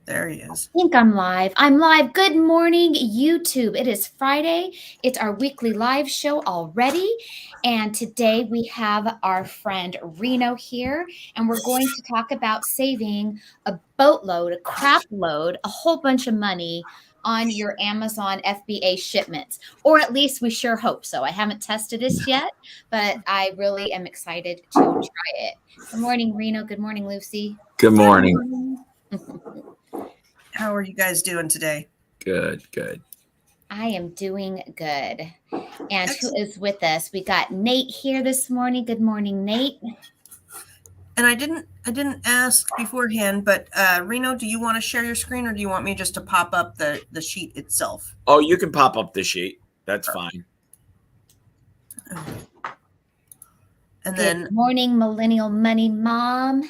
There he is. I think I'm live. I'm live. Good morning, YouTube. It is Friday. It's our weekly live show already. And today we have our friend Reno here, and we're going to talk about saving a boatload, a crap load, a whole bunch of money on your Amazon FBA shipments. Or at least we sure hope so. I haven't tested this yet, but I really am excited to try it. Good morning, Reno. Good morning, Lucy. Good morning. How are you guys doing today? Good. I am doing good. And who is with us? We got Nate here this morning. Good morning, Nate. And I didn't ask beforehand, but Reno, do you want to share your screen, or do you want me just to pop up the sheet itself? Oh, you can pop up the sheet. That's fine. And then Good morning, Millennial Money Mom.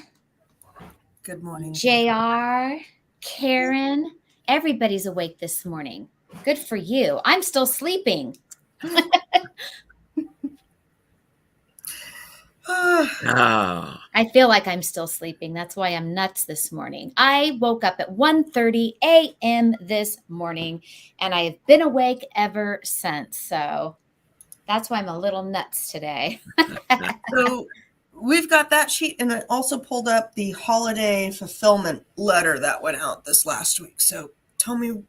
Good morning, JR, Karen. Everybody's awake this morning. Good for you. I'm still sleeping. I feel like I'm still sleeping. That's why I'm nuts this morning. I woke up at 1:30 a.m. this morning, and I have been awake ever since. So that's why I'm a little nuts today. So we've got that sheet, and I also pulled up the holiday fulfillment letter that went out this last week. So tell me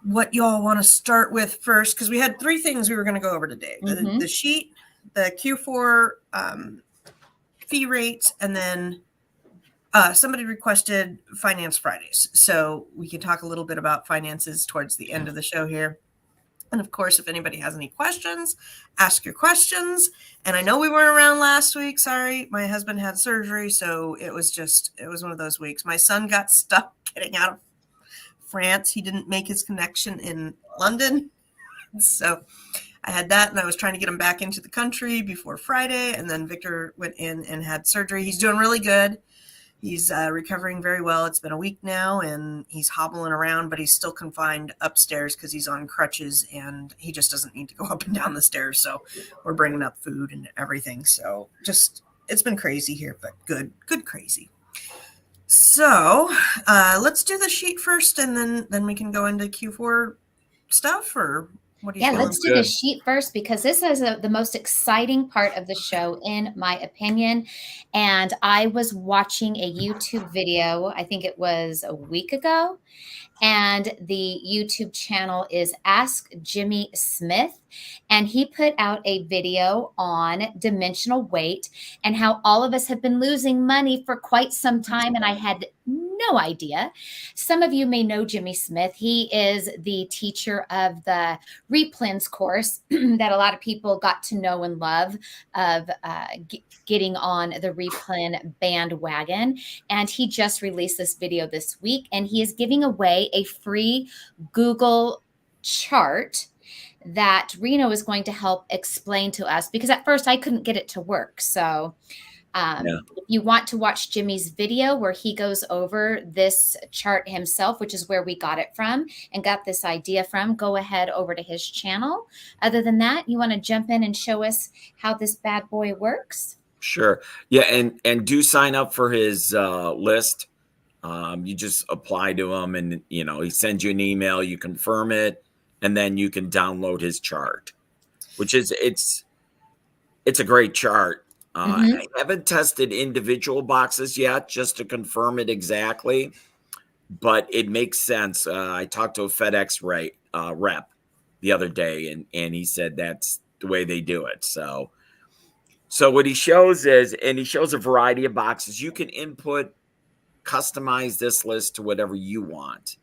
what y'all want to start with first, because we had three things we were going to go over today. The sheet, the Q4 fee rates, and then somebody requested Finance Fridays. So we can talk a little bit about finances towards the end of the show here. And of course, if anybody has any questions, ask your questions. And I know we weren't around last week. Sorry, my husband had surgery. So it was one of those weeks. My son got stuck getting out of France. He didn't make his connection in London. So I had that, and I was trying to get him back into the country before Friday. And then Victor went in and had surgery. He's doing really good. He's recovering very well. It's been a week now, and he's hobbling around, but he's still confined upstairs because he's on crutches, and he just doesn't need to go up and down the stairs. So we're bringing up food and everything. So it's been crazy here, but good crazy. So let's do the sheet first, and then we can go into Q4 stuff, or what do you think? Let's do the sheet first, because this is the most exciting part of the show, in my opinion. And I was watching a YouTube video, I think it was a week ago, and the YouTube channel is Ask Jimmy Smith. And he put out a video on dimensional weight and how all of us have been losing money for quite some time. And I had no idea. Some of you may know Jimmy Smith. He is the teacher of the Replens course that a lot of people got to know and love, of getting on the Replen bandwagon. And he just released this video this week, and he is giving away a free Google chart that Reno is going to help explain to us, because at first I couldn't get it to work. So if you want to watch Jimmy's video where he goes over this chart himself, which is where we got it from and got this idea from, go ahead over to his channel. Other than that, you want to jump in and show us how this bad boy works? Sure. Yeah, and do sign up for his list. You just apply to him, and he sends you an email, you confirm it, and then you can download his chart, which is it's a great chart. I haven't tested individual boxes yet just to confirm it exactly, but it makes sense. I talked to a FedEx rep the other day, and he said that's the way they do it. So what he shows is, and he shows a variety of boxes. You can customize this list to whatever you want.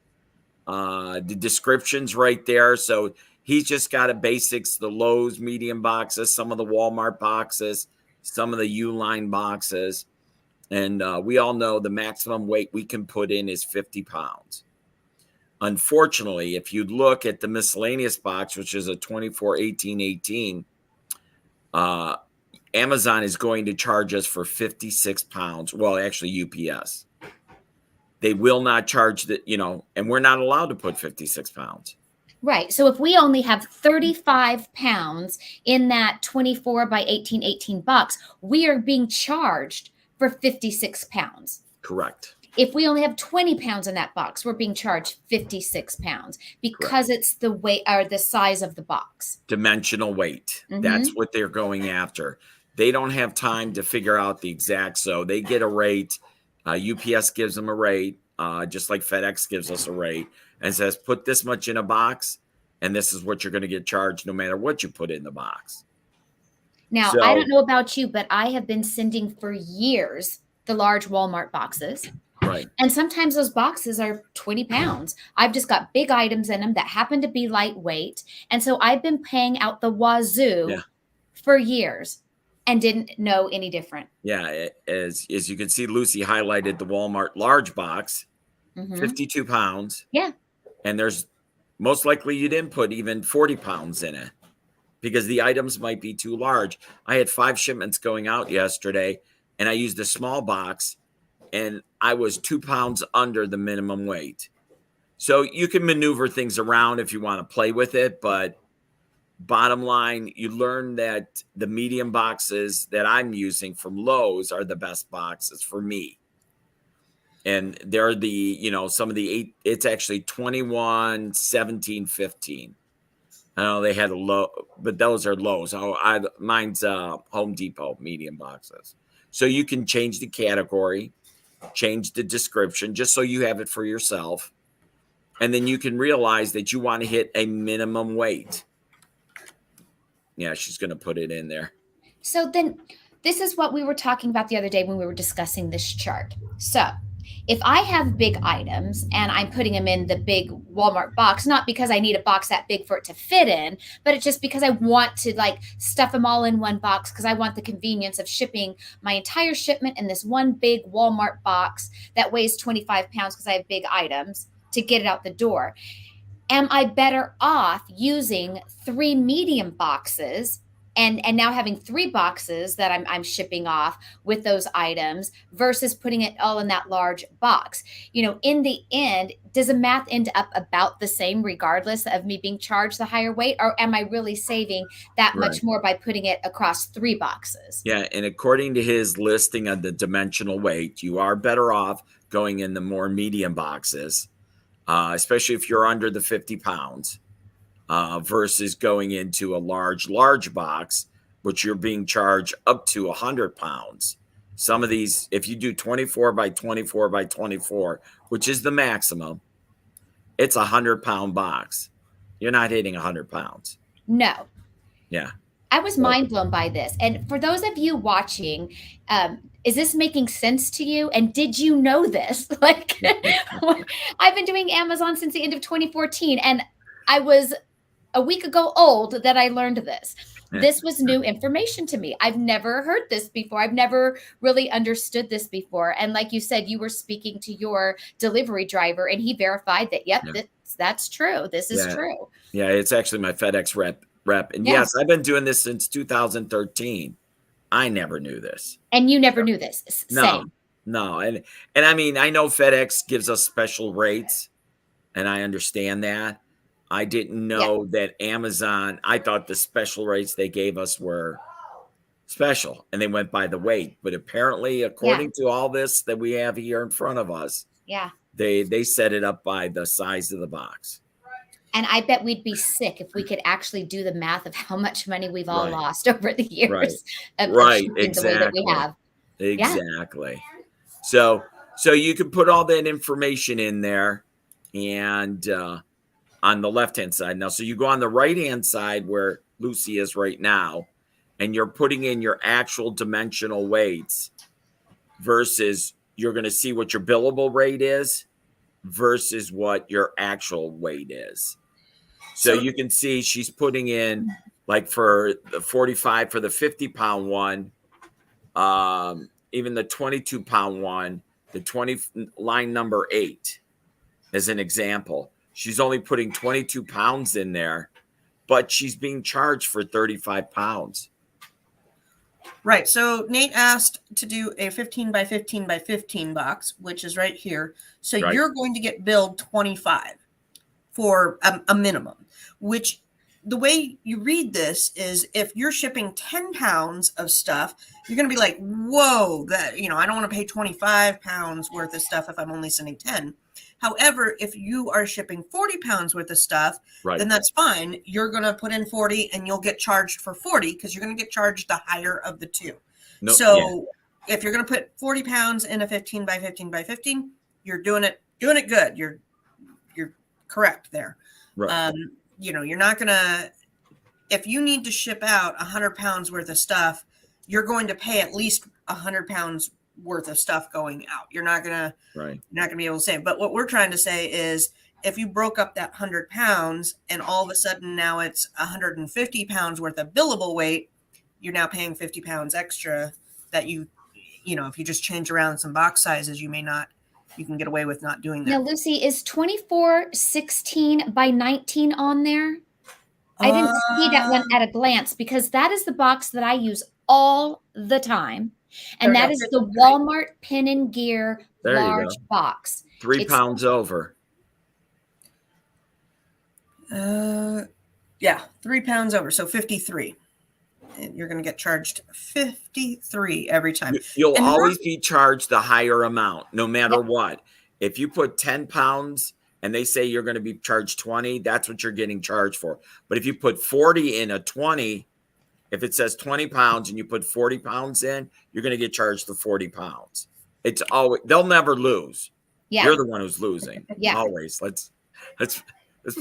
The description's right there. So he's just got a basics, the Lowe's medium boxes, some of the Walmart boxes, some of the Uline boxes. And we all know the maximum weight we can put in is 50 pounds. Unfortunately, if you look at the miscellaneous box, which is a 24-18-18, Amazon is going to charge us for 56 pounds. Well, actually UPS. They will not charge and we're not allowed to put 56 pounds. Right. So if we only have 35 pounds in that 24 by 18 box, we are being charged for 56 pounds. Correct. If we only have 20 pounds in that box, we're being charged 56 pounds because it's the weight or the size of the box. Dimensional weight. That's what they're going after. They don't have time to figure out the exact. So they get a rate. UPS gives them a rate, just like FedEx gives us a rate, and says, put this much in a box, and this is what you're going to get charged no matter what you put in the box. Now, I don't know about you, but I have been sending for years the large Walmart boxes. Right. And sometimes those boxes are 20 pounds. I've just got big items in them that happen to be lightweight. And so I've been paying out the wazoo for years and didn't know any different. Yeah. As you can see, Lucy highlighted the Walmart large box, 52 pounds. Yeah. And there's most likely you didn't put even 40 pounds in it because the items might be too large. I had 5 shipments going out yesterday, and I used a small box, and I was 2 pounds under the minimum weight. So you can maneuver things around if you want to play with it. But bottom line, you learn that the medium boxes that I'm using from Lowe's are the best boxes for me. And they're the, some of the 8, it's actually 21, 17, 15. I know they had a low, but those are Lowe's. Mine's Home Depot medium boxes. So you can change the category, change the description, just so you have it for yourself. And then you can realize that you want to hit a minimum weight. Yeah, she's going to put it in there. So then this is what we were talking about the other day when we were discussing this chart. So if I have big items and I'm putting them in the big Walmart box, not because I need a box that big for it to fit in, but it's just because I want to stuff them all in one box because I want the convenience of shipping my entire shipment in this one big Walmart box that weighs 25 pounds because I have big items to get it out the door. Am I better off using 3 medium boxes and now having 3 boxes that I'm shipping off with those items versus putting it all in that large box? In the end, does the math end up about the same regardless of me being charged the higher weight? Or am I really saving that much more by putting it across 3 boxes? Yeah. And according to his listing of the dimensional weight, you are better off going in the more medium boxes, especially if you're under the 50 pounds. Versus going into a large box, which you're being charged up to 100 pounds. Some of these, if you do 24 by 24 by 24, which is the maximum, it's a 100-pound box. You're not hitting 100 pounds. No. Yeah. I was mind blown by this. And for those of you watching, is this making sense to you? And did you know this? I've been doing Amazon since the end of 2014, and I was a week ago old that I learned this. This was new information to me. I've never heard this before. I've never really understood this before. And like you said, you were speaking to your delivery driver and he verified that, that's true. This is true. Yeah, it's actually my FedEx rep. And yes, I've been doing this since 2013. I never knew this. And you never knew this. Same. No. And I mean, I know FedEx gives us special rates, and I understand that. I didn't know that Amazon, I thought the special rates they gave us were special and they went by the weight. But apparently, according to all this that we have here in front of us, they set it up by the size of the box. And I bet we'd be sick if we could actually do the math of how much money we've all lost over the years. Exactly. The way that we have. Exactly. So you can put all that information in there and on the left-hand side. Now, so you go on the right-hand side where Lucy is right now, and you're putting in your actual dimensional weights versus you're going to see what your billable rate is versus what your actual weight is. So you can see she's putting in, like for the 45 for the 50-pound one, even the 22-pound one, the 20 line number 8 as an example. She's only putting 22 pounds in there, but she's being charged for 35 pounds. Right. So Nate asked to do a 15 by 15 by 15 box, which is right here. So you're going to get billed 25 for a minimum, which the way you read this is if you're shipping 10 pounds of stuff, you're going to be like, whoa, that, I don't want to pay 25 pounds worth of stuff if I'm only sending 10. However, if you are shipping 40 pounds worth of stuff, then that's fine. You're going to put in 40 and you'll get charged for 40 because you're going to get charged the higher of the two. If you're going to put 40 pounds in a 15 by 15 by 15, you're doing it good. You're correct there. Right. You're not going to, if you need to ship out 100 pounds worth of stuff, you're going to pay at least 100 pounds worth of stuff going out. You're not going to be able to say, but what we're trying to say is if you broke up that 100 pounds and all of a sudden now it's 150 pounds worth of billable weight, you're now paying 50 pounds extra that if you just change around some box sizes, you can get away with not doing that. Now, Lucy, is 2416 by 19 on there? I didn't see that one at a glance because that is the box that I use all the time. And that is the Walmart Pin and Gear large box. 3 pounds over. 3 pounds over. So 53. And you're going to get charged 53 every time. You'll always be charged the higher amount, no matter what. If you put 10 pounds and they say you're going to be charged 20, that's what you're getting charged for. But if you put 40 in a 20, if it says 20 pounds and you put 40 pounds in, you're going to get charged the 40 pounds. It's always, they'll never lose. Yeah. You're the one who's losing. Yeah. Always. Let's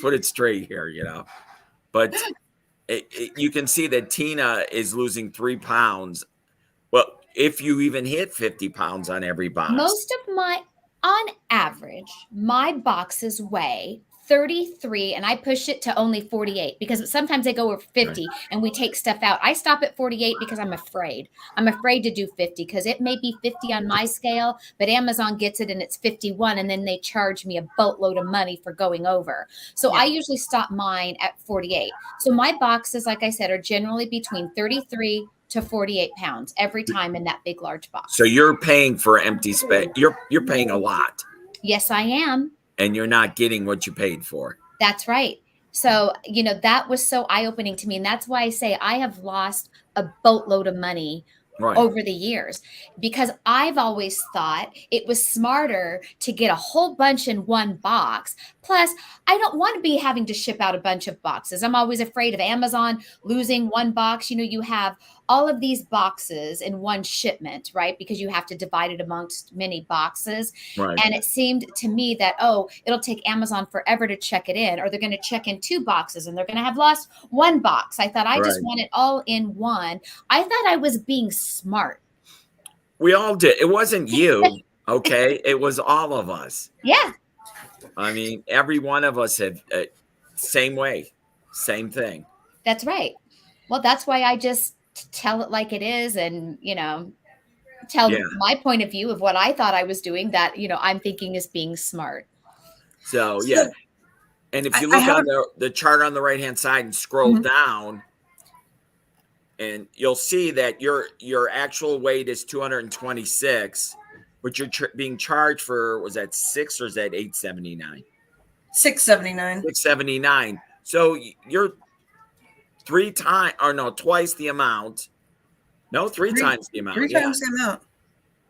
put it straight here, But you can see that Tina is losing 3 pounds. Well, if you even hit 50 pounds on every box. On average, my boxes weigh 33 and I push it to only 48 because sometimes they go over 50 and we take stuff out. I stop at 48 because I'm afraid. I'm afraid to do 50 because it may be 50 on my scale, but Amazon gets it and it's 51 and then they charge me a boatload of money for going over. So I usually stop mine at 48. So my boxes, like I said, are generally between 33 to 48 pounds every time in that big, large box. So you're paying for empty space. You're paying a lot. Yes, I am. And you're not getting what you paid for. That's right. So, that was so eye-opening to me. And that's why I say I have lost a boatload of money over the years because I've always thought it was smarter to get a whole bunch in one box. Plus, I don't want to be having to ship out a bunch of boxes. I'm always afraid of Amazon losing one box. You have all of these boxes in one shipment, right? Because you have to divide it amongst many boxes. Right. And it seemed to me that, it'll take Amazon forever to check it in, or they're going to check in 2 boxes and they're going to have lost 1 box. I thought I just want it all in one. I thought I was being smart. We all did. It wasn't you. Okay. It was all of us. Yeah. I mean, every one of us have same way, same thing. That's right. Well, that's why I just tell it like it is and, tell my point of view of what I thought I was doing that, I'm thinking is being smart. So, yeah. And if you look on the chart on the right-hand side and scroll down, and you'll see that your actual weight is 226, but you're being charged for, was that 6 or is that 879? 679. 679. So you're twice the amount. No, 3 times the amount. 3 times the amount.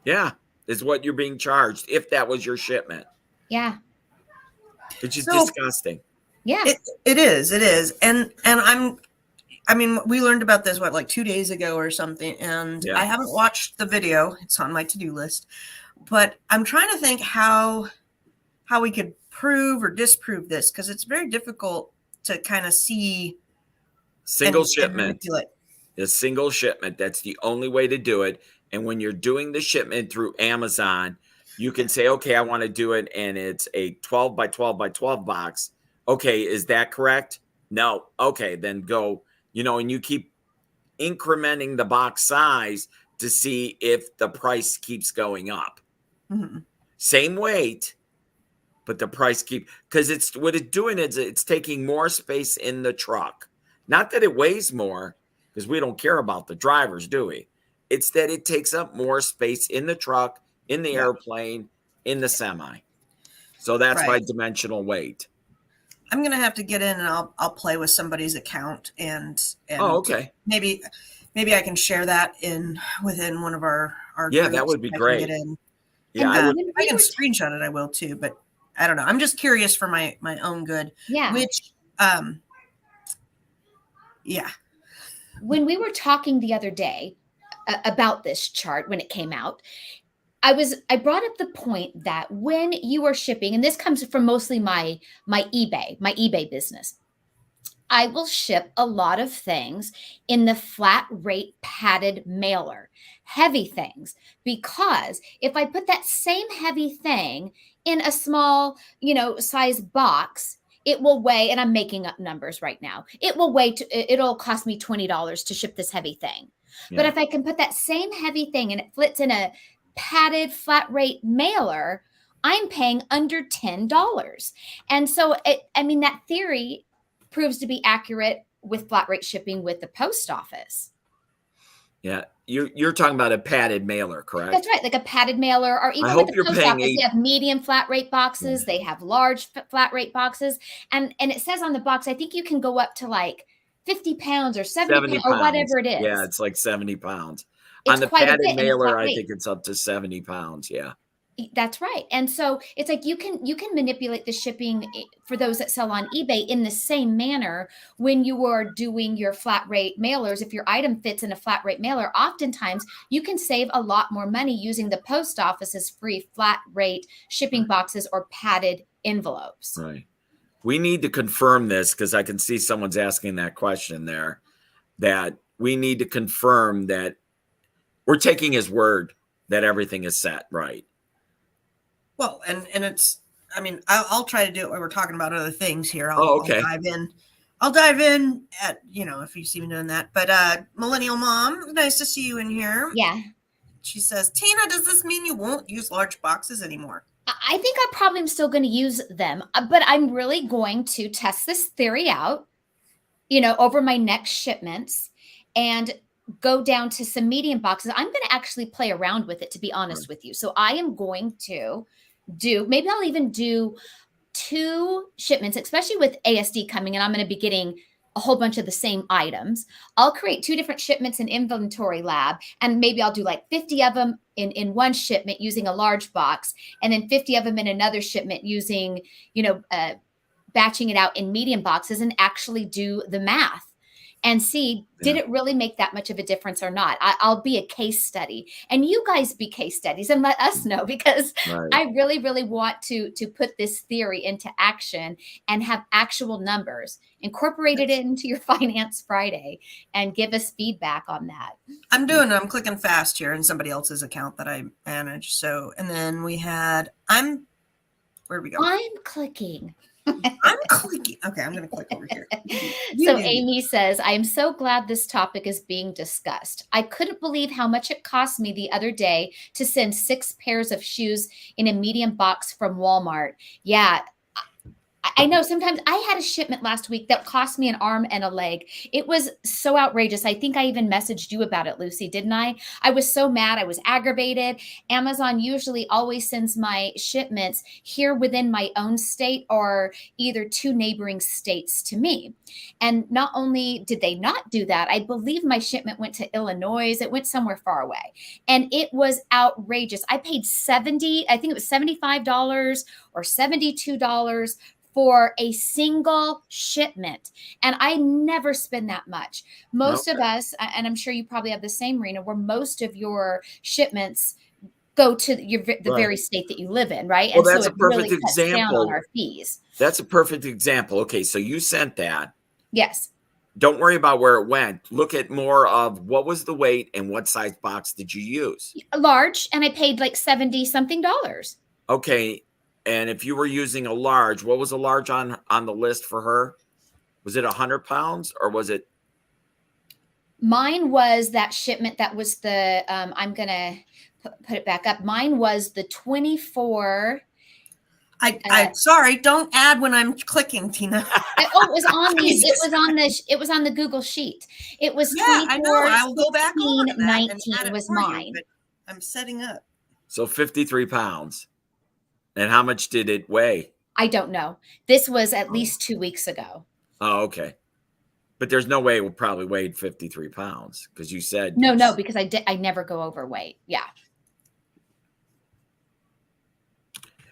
Yeah, is what you're being charged if that was your shipment. Yeah. It's just disgusting. Yeah. It is. And we learned about this, 2 days ago or something. And I haven't watched the video. It's on my to-do list. But I'm trying to think how we could prove or disprove this because it's very difficult to kind of see. Single shipment. A single shipment. That's the only way to do it. And when you're doing the shipment through Amazon, you can say, okay, I want to do it. And it's a 12 by 12 by 12 box. Okay. Is that correct? No. Okay. Then go, and you keep incrementing the box size to see if the price keeps going up. Mm-hmm. Same weight, but the price because what it's doing is it's taking more space in the truck. Not that it weighs more, because we don't care about the drivers, do we? It's that it takes up more space in the truck, in the airplane, in the semi. So that's why dimensional weight. I'm gonna have to get in and I'll play with somebody's account and Oh, okay. maybe I can share that within one of our Yeah, groups. that would be I can get great. in. Yeah, And I would. If I can screenshot it, I will too. But I don't know. I'm just curious for my own good. Yeah. Which, yeah. When we were talking the other day about this chart when it came out, I brought up the point that when you are shipping, and this comes from mostly my eBay business, I will ship a lot of things in the flat rate padded mailer, heavy things, because if I put that same heavy thing in a small, size box, it will weigh, and I'm making up numbers right now. It'll cost me $20 to ship this heavy thing. But Yeah. if I can put that same heavy thing and it fits in a padded flat rate mailer, I'm paying under $10. And so that theory proves to be accurate with flat rate shipping with the post office. Yeah. You're talking about a padded mailer, correct? That's right, like a padded mailer, or even with the post office, they have medium flat rate boxes, they have large flat rate boxes, and it says on the box, I think you can go up to like 50 pounds or 70 pounds or whatever it is. Yeah, it's like 70 pounds. It's on the quite a padded bit in the mailer, flat I rate. think it's up to 70 pounds. Yeah. That's right. And so it's like you can manipulate the shipping for those that sell on eBay in the same manner when you are doing your flat rate mailers. If your item fits in a flat rate mailer, oftentimes you can save a lot more money using the post office's free flat rate shipping boxes or padded envelopes. Right. We need to confirm this because I can see someone's asking that question there, that we need to confirm that we're taking his word that everything is set right. Well, and it's, I mean, I'll try to do it when we're talking about other things here. Okay. I'll dive in at, if you see me doing that. But Millennial Mom, nice to see you in here. Yeah. She says, Tina, does this mean you won't use large boxes anymore? I think I probably am still going to use them, but I'm really going to test this theory out, over my next shipments and go down to some medium boxes. I'm going to actually play around with it, to be honest with you. So I am going to maybe I'll even do 2 shipments, especially with ASD coming, and I'm going to be getting a whole bunch of the same items. I'll create 2 different shipments in Inventory Lab, and maybe I'll do like 50 of them in one shipment using a large box, and then 50 of them in another shipment using, batching it out in medium boxes, and actually do the math and see, did it really make that much of a difference or not? I'll be a case study, and you guys be case studies and let us know, because I really, really want to put this theory into action and have actual numbers, incorporate it into your Finance Friday, and give us feedback on that. I'm clicking fast here in somebody else's account that I manage. So, and then we had, where we go? I'm clicking. I'm clicking. Okay, I'm going to click over here. So Amy says, I'm so glad this topic is being discussed. I couldn't believe how much it cost me the other day to send 6 pairs of shoes in a medium box from Walmart. Yeah. I know sometimes I had a shipment last week that cost me an arm and a leg. It was so outrageous. I think I even messaged you about it, Lucy, didn't I? I was so mad. I was aggravated. Amazon usually always sends my shipments here within my own state or either 2 neighboring states to me. And not only did they not do that, I believe my shipment went to Illinois. It went somewhere far away. And it was outrageous. I paid I think it was $75 or $72 for a single shipment. And I never spend that much. Most of us, and I'm sure you probably have the same, Rena, where most of your shipments go to the very state that you live in, right? Well, and that's so a perfect really cuts down example on our fees. That's a perfect example. Okay, so you sent that. Yes. Don't worry about where it went. Look at more of what was the weight and what size box did you use? Large, and I paid like $70-something. Okay. And if you were using a large, what was a large on the list for her? Was it 100 pounds or was it? Mine was that shipment that was the, I'm going to put it back up. Mine was the 24. I'm sorry. Don't add when I'm clicking, Tina. It was on the Google sheet. It was 24. I know. I'll go back on 19 was mine. But I'm setting up. So 53 pounds. And how much did it weigh? I don't know. This was at least 2 weeks ago. Oh, okay. But there's no way it would probably weighed 53 pounds because you said No, because I never go overweight. Yeah.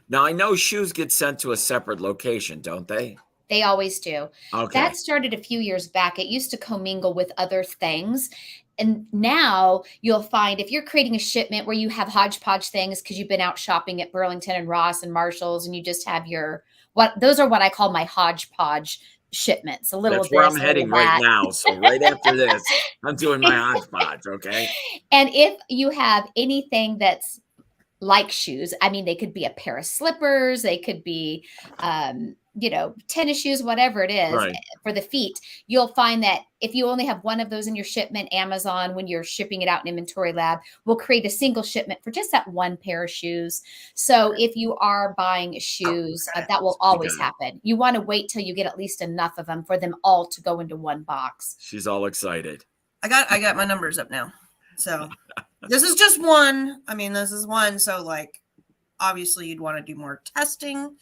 Now I know shoes get sent to a separate location, don't they? They always do. Okay. That started a few years back. It used to commingle with other things. And now you'll find if you're creating a shipment where you have hodgepodge things because you've been out shopping at Burlington and Ross and Marshalls and you just have those are what I call my hodgepodge shipments. A little That's of where this, I'm a little heading of right that. now. So right after this, I'm doing my hodgepodge. Okay. And if you have anything that's like shoes, I mean, they could be a pair of slippers, they could be, tennis shoes, whatever it is Right. for the feet, you'll find that if you only have one of those in your shipment, Amazon, when you're shipping it out in Inventory Lab, will create a single shipment for just that one pair of shoes. So if you are buying shoes, that will always happen. You want to wait till you get at least enough of them for them all to go into one box. She's all excited. I got my numbers up now. So this is just one. I mean, this is one. So like, obviously you'd want to do more testing.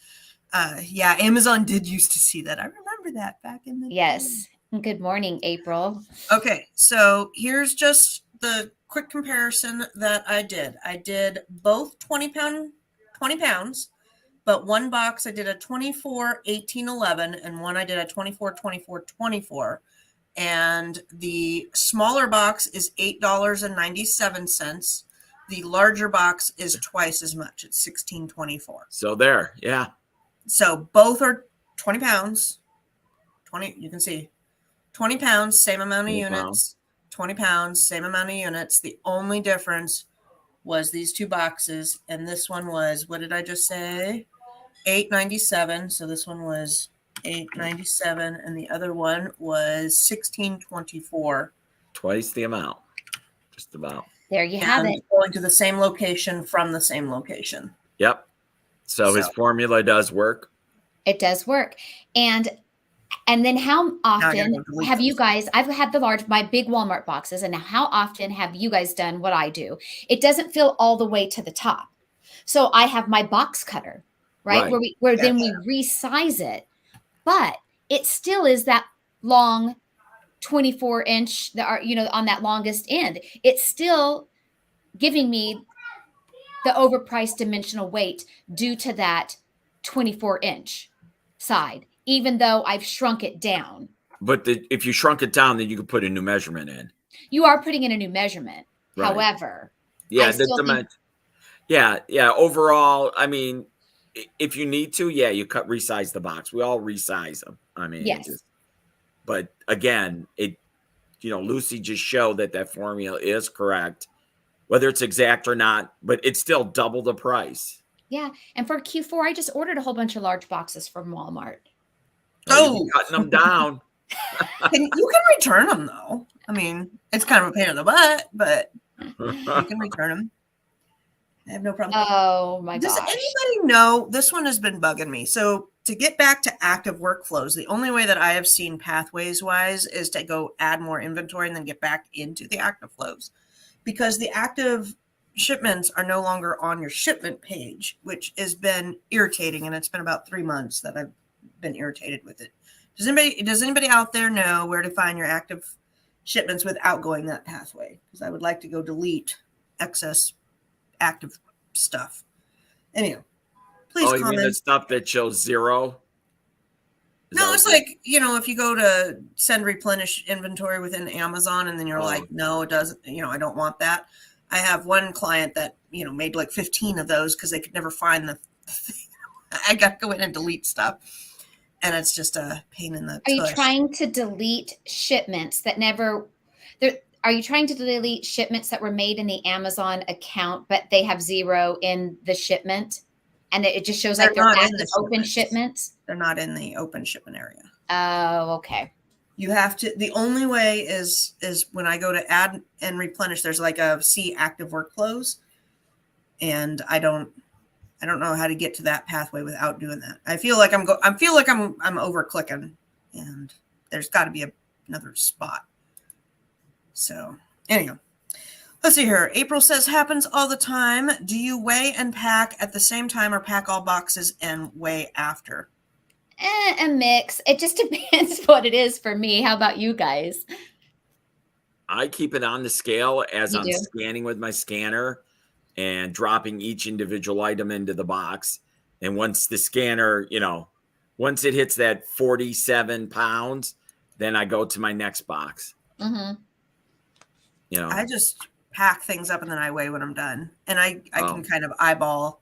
Yeah, Amazon did used to see that. I remember that back in the Yes. Good morning, April. Okay, so here's just the quick comparison that I did. I did both 20 pounds, but one box I did a 24, 18, 11, and one I did a 24, 24, 24. And the smaller box is $8.97. The larger box is twice as much. It's $16.24. So there, yeah. So both are 20 pounds. 20, you can see 20 pounds, same amount of units. 20 pounds, same amount of units. The only difference was these two boxes, and this one was, what did I just say? $8.97. So this one was $8.97, and the other one was $16.24. Twice the amount, just about. There you have it. Going to the same location from the same location. Yep. So his formula does work. It does work. And then how often have you guys, I've had my big Walmart boxes, and now how often have you guys done what I do? It doesn't fill all the way to the top. So I have my box cutter, right? Where then we resize it, but it still is that long 24-inch on that longest end. It's still giving me the overpriced dimensional weight due to that 24-inch side, even though I've shrunk it down. But if you shrunk it down, then you could put a new measurement in. You are putting in a new measurement. Right. However, yeah, overall, I mean, if you need to, you resize the box. We all resize them. I mean, yes. But again, Lucy just showed that formula is correct, whether it's exact or not, but it's still double the price. Yeah. And for Q4, I just ordered a whole bunch of large boxes from Walmart. Oh, cutting them down. You can return them, though. I mean, it's kind of a pain in the butt, but you can return them. I have no problem. Oh, my gosh. Does anybody know? This one has been bugging me. So to get back to active workflows, the only way that I have seen pathways-wise is to go add more inventory and then get back into the active flows. Because the active shipments are no longer on your shipment page, which has been irritating, and it's been about 3 months that I've been irritated with it. Does anybody out there know where to find your active shipments without going that pathway? Because I would like to go delete excess active stuff. Anyhow, please comment. You mean the stuff that shows 0? No, it's like, if you go to send replenish inventory within Amazon and then you're like, no, it doesn't, I don't want that. I have one client that, made like 15 of those because they could never find the thing. I got to go in and delete stuff. And it's just a pain in the tush. Are you trying to delete shipments that never, are you trying to delete shipments that were made in the Amazon account, but they have 0 in the shipment? And it just shows like they're active open shipments? They're not in the open shipment area. Oh, okay. You have to, the only way is when I go to add and replenish, there's like a see active workflows. And I don't know how to get to that pathway without doing that. I feel like I'm over clicking, and there's got to be another spot. So anyhow, Let's see here. April says happens all the time. Do you weigh and pack at the same time or pack all boxes and weigh after? A mix. It just depends what it is for me. How about you guys? I keep it on the scale as You I'm do? scanning with my scanner and dropping each individual item into the box. And once the scanner, once it hits that 47 pounds, then I go to my next box. Mm-hmm. I just pack things up and then I weigh when I'm done. And I can kind of eyeball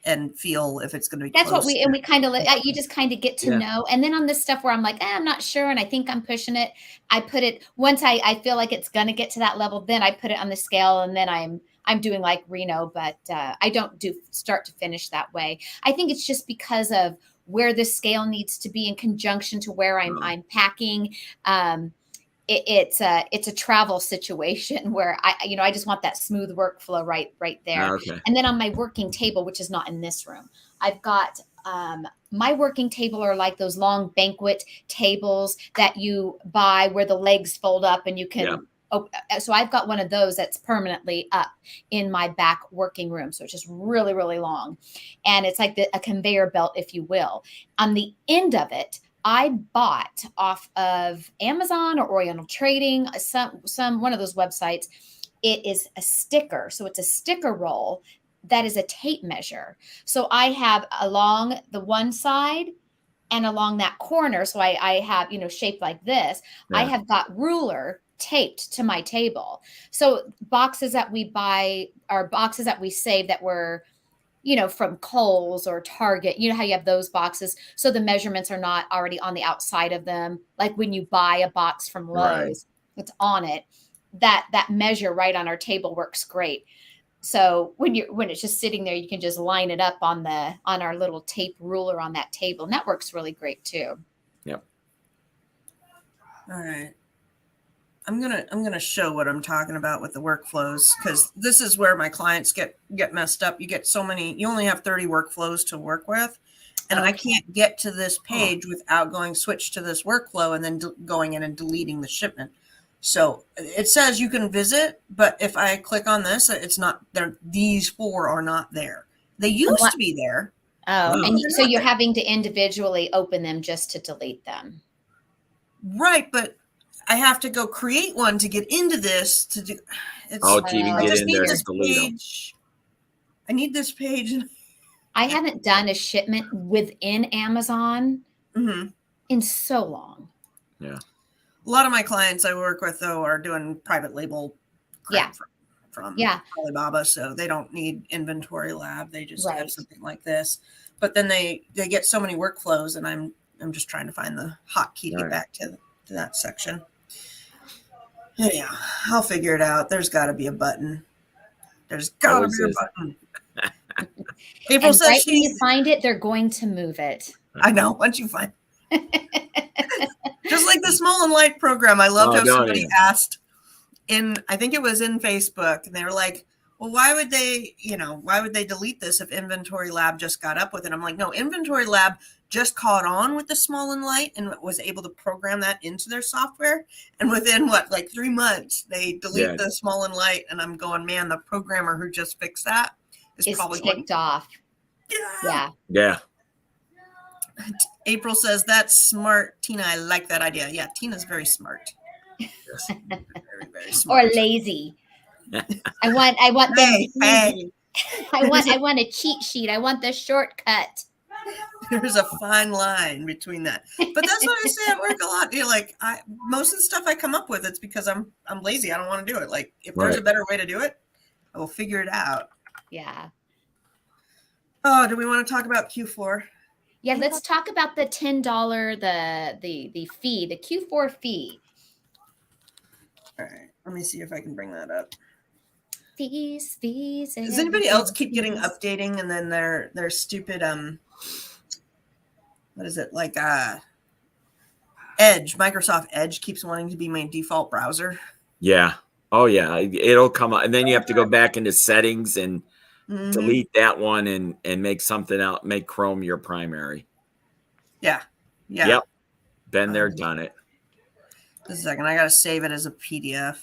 and feel if it's going to be That's close. what we kind of, you just kind of get to know. And then on this stuff where I'm like, I'm not sure. And I think I'm pushing it. I put it, once I feel like it's going to get to that level, then I put it on the scale and then I'm doing like Reno, but I don't do start to finish that way. I think it's just because of where the scale needs to be in conjunction to where I'm packing. It's a travel situation where I just want that smooth workflow right there. Okay. And then on my working table, which is not in this room, I've got my working table are like those long banquet tables that you buy where the legs fold up and you can. So I've got one of those that's permanently up in my back working room. So it's just really, really long. And it's like a conveyor belt, if you will. On the end of it, I bought off of Amazon or Oriental Trading, one of those websites. It is a sticker. So it's a sticker roll that is a tape measure. So I have along the one side and along that corner. So I have, shaped like this. Yeah. I have got ruler taped to my table. So boxes that we buy are boxes that we save that were, from Kohl's or Target, how you have those boxes. So the measurements are not already on the outside of them. Like when you buy a box from Lowe's, it's on it. That measure right on our table works great. So when it's just sitting there, you can just line it up on our little tape ruler on that table. And that works really great too. Yep. All right. I'm gonna show what I'm talking about with the workflows, because this is where my clients get messed up. You get so many, you only have 30 workflows to work with, and I can't get to this page without going switch to this workflow and then going in and deleting the shipment. So it says you can visit, but if I click on this, it's not there. These 4 are not there. They used to be there. Oh, and so you're having to individually open them just to delete them. Right, but I have to go create one to get into this to do. To even get in there and delete them. I need this page. I haven't done a shipment within Amazon in so long. Yeah. A lot of my clients I work with, though, are doing private label crap from Alibaba, so they don't need Inventory Lab. They just have something like this. But then they get so many workflows, and I'm just trying to find the hotkey to get back to that section. Yeah, I'll figure it out. There's got to be a button. There's got to be a button. April says when you find it, they're going to move it. I know. Once you find just like the Small and Light program. I loved how somebody asked I think it was in Facebook, and they were like, well, why would they delete this if Inventory Lab just got up with it? I'm like, no, Inventory Lab just caught on with the Small and Light and was able to program that into their software. And within 3 months, they delete the Small and Light. And I'm going, man, the programmer who just fixed that is probably ticked off. Yeah. April says, that's smart, Tina. I like that idea. Yeah, Tina's very smart. Yes. Very, very smart. Or lazy. I want I want a cheat sheet. I want the shortcut. There's a fine line between that. But that's what I say at work a lot. Most of the stuff I come up with, it's because I'm lazy. I don't want to do it. Like, if there's a better way to do it, I will figure it out. Yeah. Oh, do we want to talk about Q4? Yeah, let's talk about the $10 the fee, the Q4 fee. All right, let me see if I can bring that up. Fees. Does anybody else keep getting updating and then their stupid what is it, like Edge, Microsoft Edge keeps wanting to be my default browser? Yeah. Oh yeah, it'll come up, and then you have to go back into settings and delete that one and make something out, make Chrome your primary. Yeah. Yep. Been there, done it. Just a second. I got to save it as a PDF.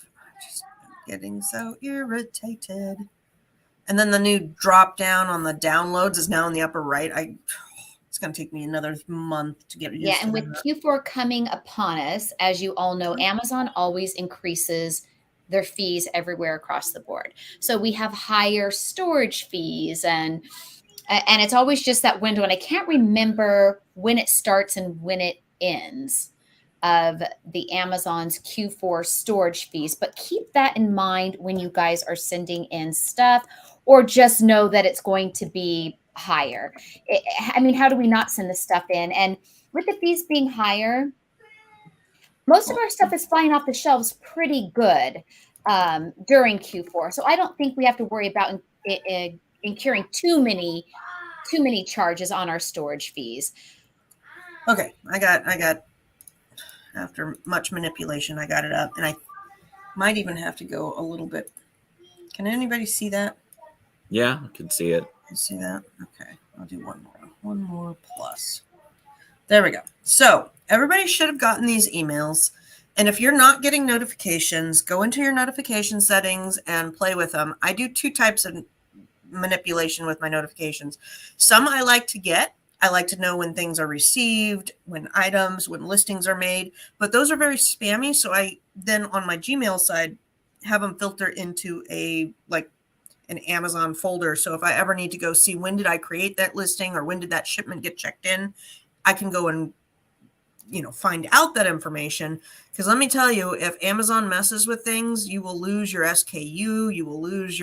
getting so irritated. And then the new drop down on the downloads is now in the upper right. It's going to take me another month to get used Yeah, to and with that. Q4 coming upon us, as you all know, Amazon always increases their fees everywhere across the board. So we have higher storage fees and it's always just that window, and I can't remember when it starts and when it ends of the Amazon's Q4 storage fees, but keep that in mind when you guys are sending in stuff, or just know that it's going to be higher. I mean, how do we not send this stuff in? And with the fees being higher, most of our stuff is flying off the shelves pretty good during Q4. So I don't think we have to worry about incurring too many charges on our storage fees. Okay, I got after much manipulation, I got it up, and I might even have to go a little bit. Can anybody see that? Yeah, I can see it. You see that? Okay, I'll do one more plus. There we go. So everybody should have gotten these emails. And if you're not getting notifications, go into your notification settings and play with them. I do two types of manipulation with my notifications. Some I like to get. I like to know when things are received, when listings are made, but those are very spammy. So I then on my Gmail side have them filter into an Amazon folder. So if I ever need to go see when did I create that listing or when did that shipment get checked in, I can go and find out that information. Because let me tell you, if Amazon messes with things, you will lose your SKU, you will lose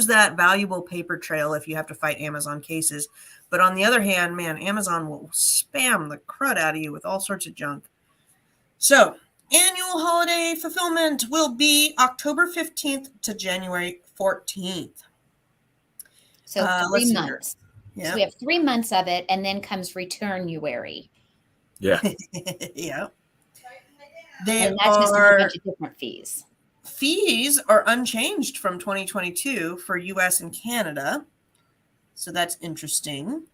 that valuable paper trail if you have to fight Amazon cases. But on the other hand, man, Amazon will spam the crud out of you with all sorts of junk. So annual holiday fulfillment will be October 15th to January 14th. So 3 months. Yeah. So we have 3 months of it, and then comes Returnuary. Yeah. Yeah. And that's just a bunch of different fees. Fees are unchanged from 2022 for US and Canada. So that's interesting.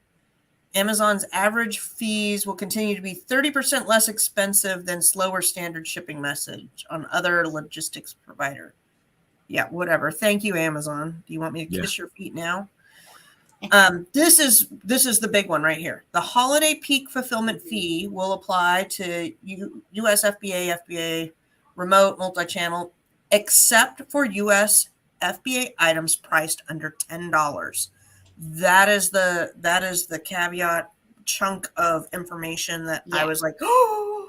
Amazon's average fees will continue to be 30% less expensive than slower standard shipping message on other logistics provider. Yeah, whatever. Thank you, Amazon. Do you want me to kiss your feet now? This is the big one right here. The holiday peak fulfillment fee will apply to US FBA, remote, multi-channel, except for US FBA items priced under $10. That is the caveat chunk of information that I was like, oh,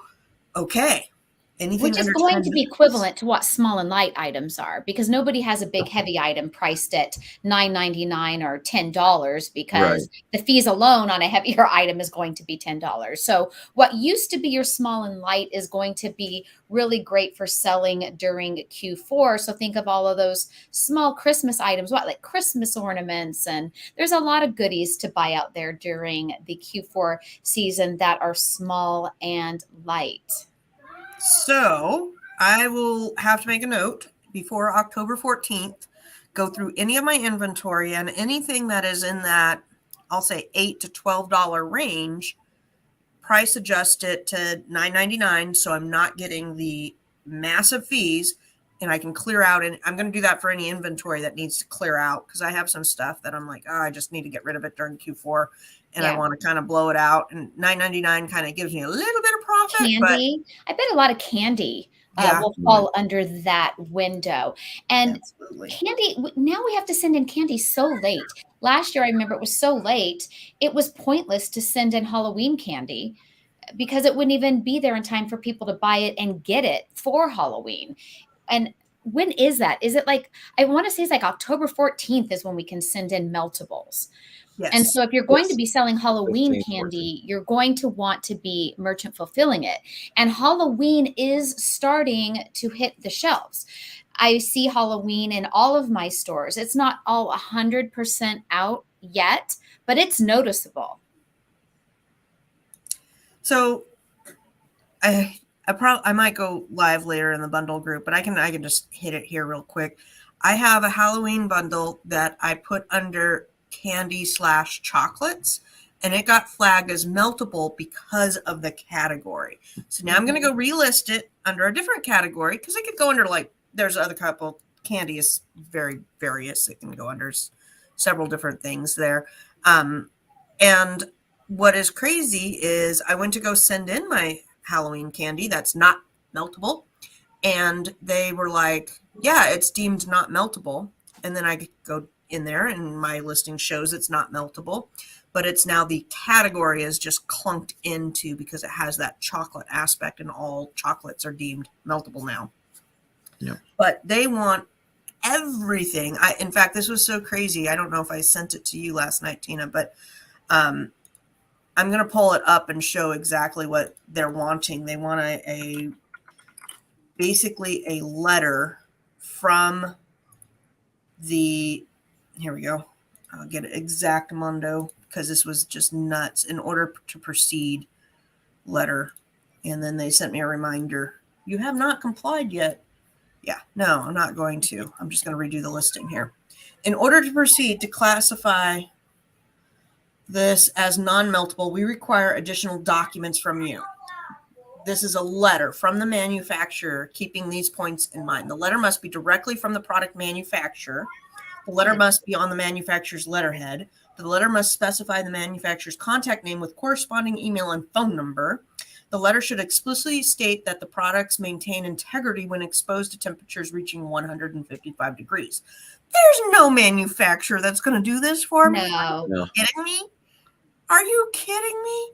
okay. Anything which is going to be equivalent to what small and light items are, because nobody has a big heavy item priced at $9.99 or $10, because the fees alone on a heavier item is going to be $10. So what used to be your small and light is going to be really great for selling during Q4. So think of all of those small Christmas items, like Christmas ornaments, and there's a lot of goodies to buy out there during the Q4 season that are small and light. So I will have to make a note before October 14th, go through any of my inventory, and anything that is in that, I'll say $8 to $12 range, price adjust it to $9.99. So I'm not getting the massive fees, and I can clear out. And I'm going to do that for any inventory that needs to clear out, because I have some stuff that I'm like, oh, I just need to get rid of it during Q4. And I want to kind of blow it out. And $9.99 kind of gives me a little bit of profit. Candy. I bet a lot of candy will fall under that window. And candy, now we have to send in candy so late. Last year, I remember it was so late, it was pointless to send in Halloween candy because it wouldn't even be there in time for people to buy it and get it for Halloween. And when is that? Is it like, I want to say it's like October 14th is when we can send in meltables. Yes. And so if you're going to be selling Halloween candy, you're going to want to be merchant fulfilling it. And Halloween is starting to hit the shelves. I see Halloween in all of my stores. It's not all 100% out yet, but it's noticeable. So I might go live later in the bundle group, but I can just hit it here real quick. I have a Halloween bundle that I put under candy/chocolates, and it got flagged as meltable because of the category. So now I'm going to go relist it under a different category, because it could go under like there's other couple. Candy is very various. It can go under several different things there. And what is crazy is I went to go send in my Halloween candy that's not meltable. And they were like, yeah, it's deemed not meltable. And then I go in there and my listing shows it's not meltable, but it's now the category is just clunked into because it has that chocolate aspect and all chocolates are deemed meltable now. Yeah. But they want everything. In fact, this was so crazy. I don't know if I sent it to you last night, Tina, but I'm going to pull it up and show exactly what they're wanting. They want basically a letter from here we go. I'll get it exactamundo because this was just nuts. In order to proceed letter. And then they sent me a reminder. You have not complied yet. Yeah, no, I'm not going to. I'm just going to redo the listing here. In order to proceed to classify this as non-meltable, we require additional documents from you. This is a letter from the manufacturer keeping these points in mind. The letter must be directly from the product manufacturer. The letter must be on the manufacturer's letterhead. The letter must specify the manufacturer's contact name with corresponding email and phone number. The letter should explicitly state that the products maintain integrity when exposed to temperatures reaching 155 degrees. There's no manufacturer that's going to do this for me. No. Are you kidding me? Are you kidding me?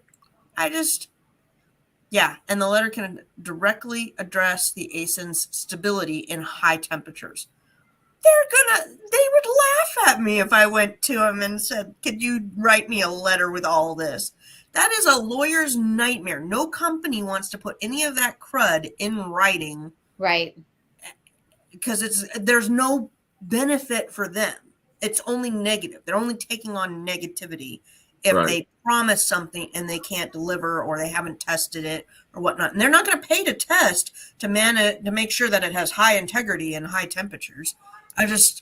Yeah, and the letter can directly address the ASIN's stability in high temperatures. They would laugh at me if I went to them and said, could you write me a letter with all this? That is a lawyer's nightmare. No company wants to put any of that crud in writing. Right. Because there's no benefit for them. It's only negative. They're only taking on negativity if they promise something and they can't deliver or they haven't tested it or whatnot. And they're not going to pay to test to make sure that it has high integrity and high temperatures. It's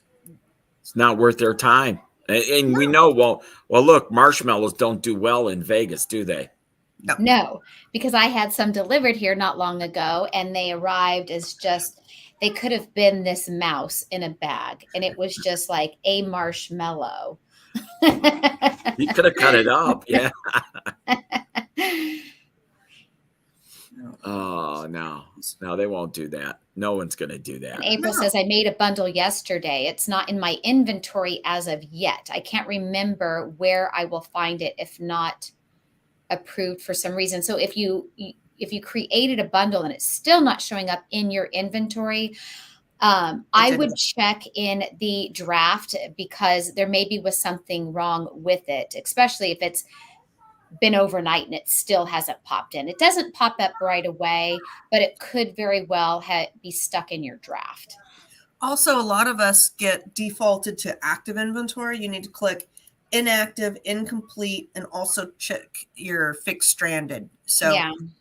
not worth their time. And we know, well, look, marshmallows don't do well in Vegas, do they? No, because I had some delivered here not long ago and they arrived as they could have been this mouse in a bag. And it was just like a marshmallow. You could have cut it up. Yeah. Oh, no, they won't do that. No one's going to do that. And April says, I made a bundle yesterday. It's not in my inventory as of yet. I can't remember where I will find it if not approved for some reason. So if you created a bundle and it's still not showing up in your inventory, I would check in the draft because there maybe was something wrong with it, especially if it's been overnight and it still hasn't popped in. It doesn't pop up right away, but it could very well be stuck in your draft. Also, a lot of us get defaulted to active inventory. You need to click inactive, incomplete, and also check your fixed stranded. So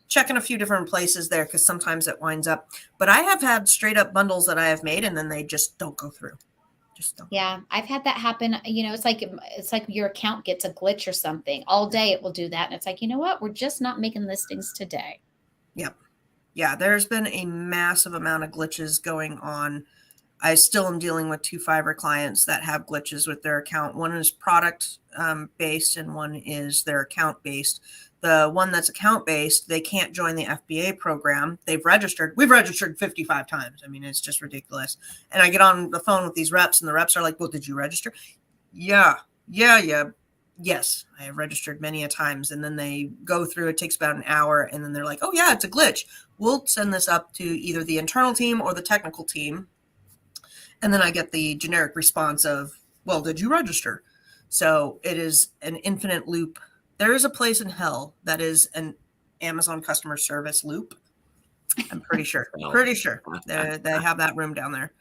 checking a few different places there because sometimes it winds up. But I have had straight up bundles that I have made and then they just don't go through. Yeah, I've had that happen. It's like your account gets a glitch or something. All day it will do that. And it's like, you know what? We're just not making listings today. Yep. Yeah, there's been a massive amount of glitches going on. I still am dealing with 2 Fiverr clients that have glitches with their account. One is product based and one is their account based. The one that's account based, they can't join the FBA program. We've registered 55 times. I mean, it's just ridiculous. And I get on the phone with these reps and the reps are like, well, did you register? Yeah. Yes, I have registered many a times. And then they go through, it takes about an hour. And then they're like, oh yeah, it's a glitch. We'll send this up to either the internal team or the technical team. And then I get the generic response of, well, did you register? So it is an infinite loop. There is a place in hell that is an Amazon customer service loop. I'm pretty sure. They have that room down there.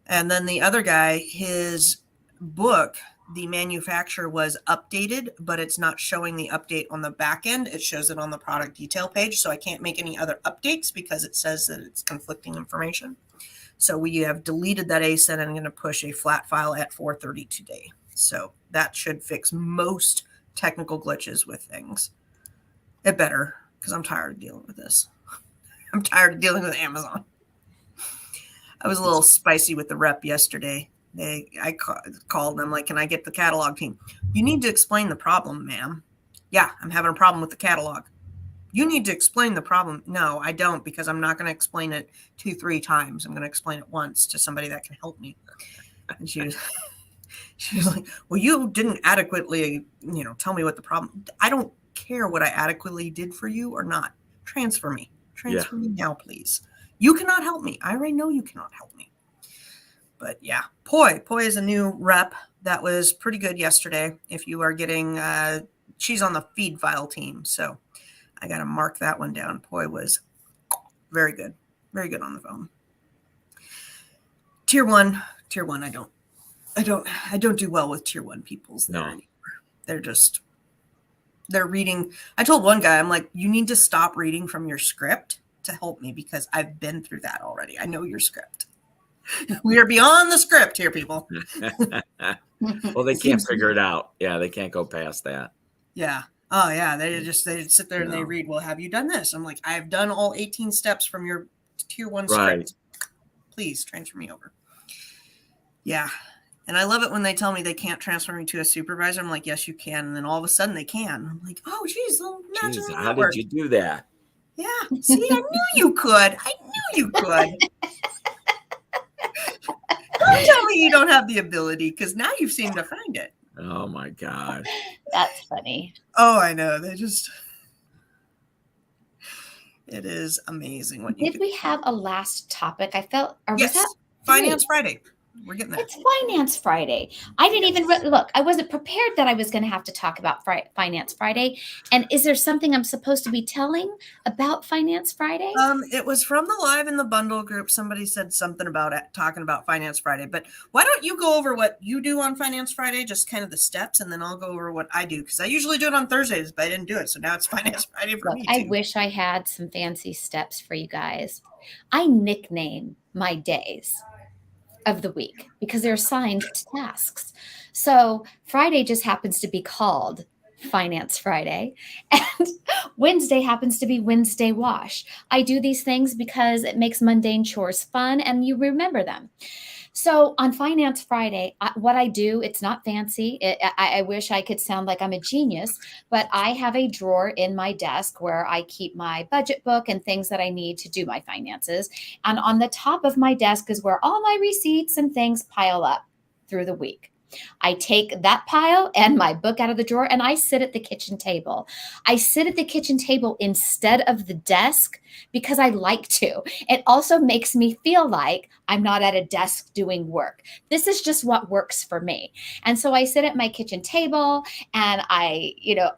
And then the other guy, his book, the manufacturer was updated, but it's not showing the update on the back end. It shows it on the product detail page. So I can't make any other updates because it says that it's conflicting information. So we have deleted that ASIN and I'm going to push a flat file at 4:30 today. So that should fix most technical glitches with things. It better, because I'm tired of dealing with this. I'm tired of dealing with Amazon. I was a little spicy with the rep yesterday. I called them like, can I get the catalog team? You need to explain the problem, ma'am. Yeah, I'm having a problem with the catalog. You need to explain the problem. No, I don't, because I'm not going to explain it 2-3 times. I'm going to explain it once to somebody that can help me. And she was like, well, you didn't adequately, tell me what the problem. I don't care what I adequately did for you or not. Transfer me. Transfer me now, please. You cannot help me. I already know you cannot help me. But yeah, Poi is a new rep that was pretty good yesterday. If you are getting, she's on the feed file team. So I got to mark that one down. Poi was very good on the phone. Tier one. I don't do well with tier 1 peoples. No. Anymore. They're reading. I told one guy, I'm like, you need to stop reading from your script to help me, because I've been through that already. I know your script. We are beyond the script here, people. Well, they can't figure it out. Yeah, they can't go past that. Yeah. Oh, yeah. They sit there and they read, well, have you done this? I'm like, I've done all 18 steps from your tier 1 script. Please transfer me over. Yeah. And I love it when they tell me they can't transfer me to a supervisor. I'm like, yes, you can. And then all of a sudden they can. I'm like, oh, geez. How did you do that? Yeah. See, I knew you could. Don't tell me you don't have the ability, because now you seem to find it. Oh, my God. That's funny. Oh, I know. It is amazing. Did we have a last topic? I felt, yes, was that Finance Friday. We're getting there. It's Finance Friday. I didn't even look. I wasn't prepared that I was going to have to talk about Finance Friday. And is there something I'm supposed to be telling about Finance Friday? It was from the Live in the Bundle group. Somebody said something about talking about Finance Friday. But why don't you go over what you do on Finance Friday, just kind of the steps, and then I'll go over what I do, because I usually do it on Thursdays, but I didn't do it. So now it's Finance Friday for me too. I wish I had some fancy steps for you guys. I nickname my days of the week because they're assigned to tasks. So Friday just happens to be called Finance Friday, and Wednesday happens to be Wednesday Wash. I do these things because it makes mundane chores fun and you remember them. So on Finance Friday, what I do, it's not fancy. I wish I could sound like I'm a genius, but I have a drawer in my desk where I keep my budget book and things that I need to do my finances. And on the top of my desk is where all my receipts and things pile up through the week. I take that pile and my book out of the drawer and I sit at the kitchen table. I sit at the kitchen table instead of the desk because I like to. It also makes me feel like I'm not at a desk doing work. This is just what works for me. And so I sit at my kitchen table and I,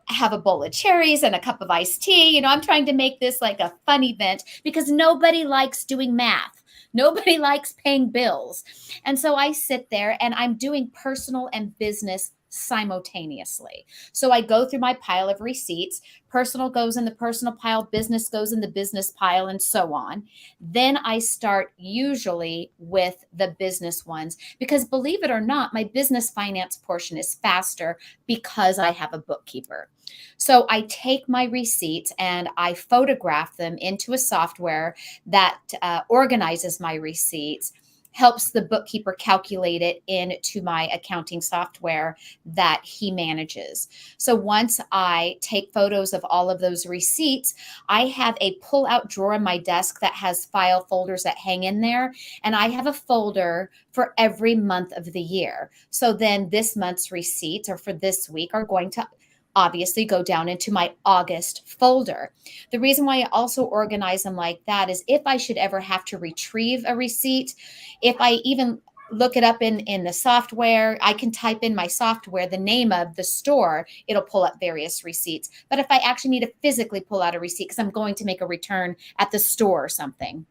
have a bowl of cherries and a cup of iced tea. I'm trying to make this like a fun event because nobody likes doing math. Nobody likes paying bills. And so I sit there and I'm doing personal and business simultaneously. So I go through my pile of receipts. Personal goes in the personal pile, business goes in the business pile, and so on. Then I start usually with the business ones because, believe it or not, my business finance portion is faster because I have a bookkeeper. So I take my receipts and I photograph them into a software that organizes my receipts, helps the bookkeeper calculate it into my accounting software that he manages. So once I take photos of all of those receipts, I have a pull-out drawer in my desk that has file folders that hang in there. And I have a folder for every month of the year. So then this month's receipts, or for this week, are going to obviously go down into my August folder. The reason why I also organize them like that is if I should ever have to retrieve a receipt, if I even look it up in the software, I can type in my software, the name of the store, it'll pull up various receipts. But if I actually need to physically pull out a receipt because I'm going to make a return at the store or something,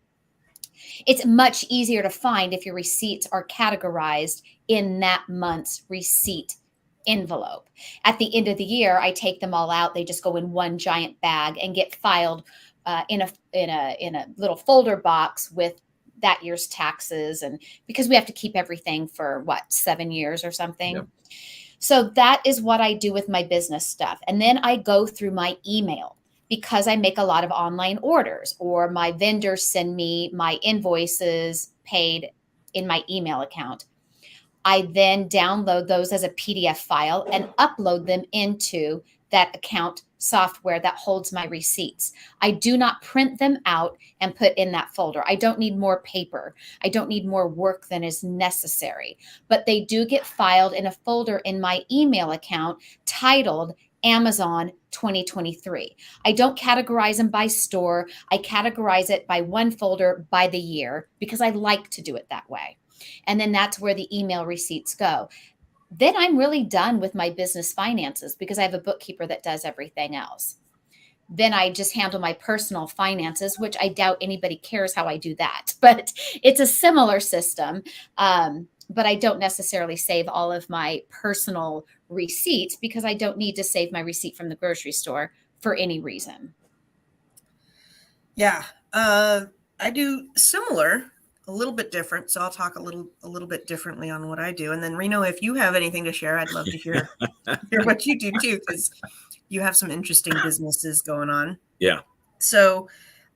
it's much easier to find if your receipts are categorized in that month's receipt envelope. At the end of the year, I take them all out. They just go in one giant bag and get filed in a little folder box with that year's taxes, and because we have to keep everything for 7 years or something. Yep. So that is what I do with my business stuff. And then I go through my email because I make a lot of online orders, or my vendors send me my invoices, paid in my email account. I then download those as a PDF file and upload them into that account software that holds my receipts. I do not print them out and put in that folder. I don't need more paper. I don't need more work than is necessary. But they do get filed in a folder in my email account titled Amazon 2023. I don't categorize them by store. I categorize it by one folder by the year because I like to do it that way. And then that's where the email receipts go. Then I'm really done with my business finances because I have a bookkeeper that does everything else. Then I just handle my personal finances, which I doubt anybody cares how I do that, but it's a similar system. But I don't necessarily save all of my personal receipts because I don't need to save my receipt from the grocery store for any reason. Yeah, I do similar, a little bit different. So I'll talk a little bit differently on what I do. And then Reno, if you have anything to share, I'd love to hear what you do too, because you have some interesting businesses going on. Yeah. So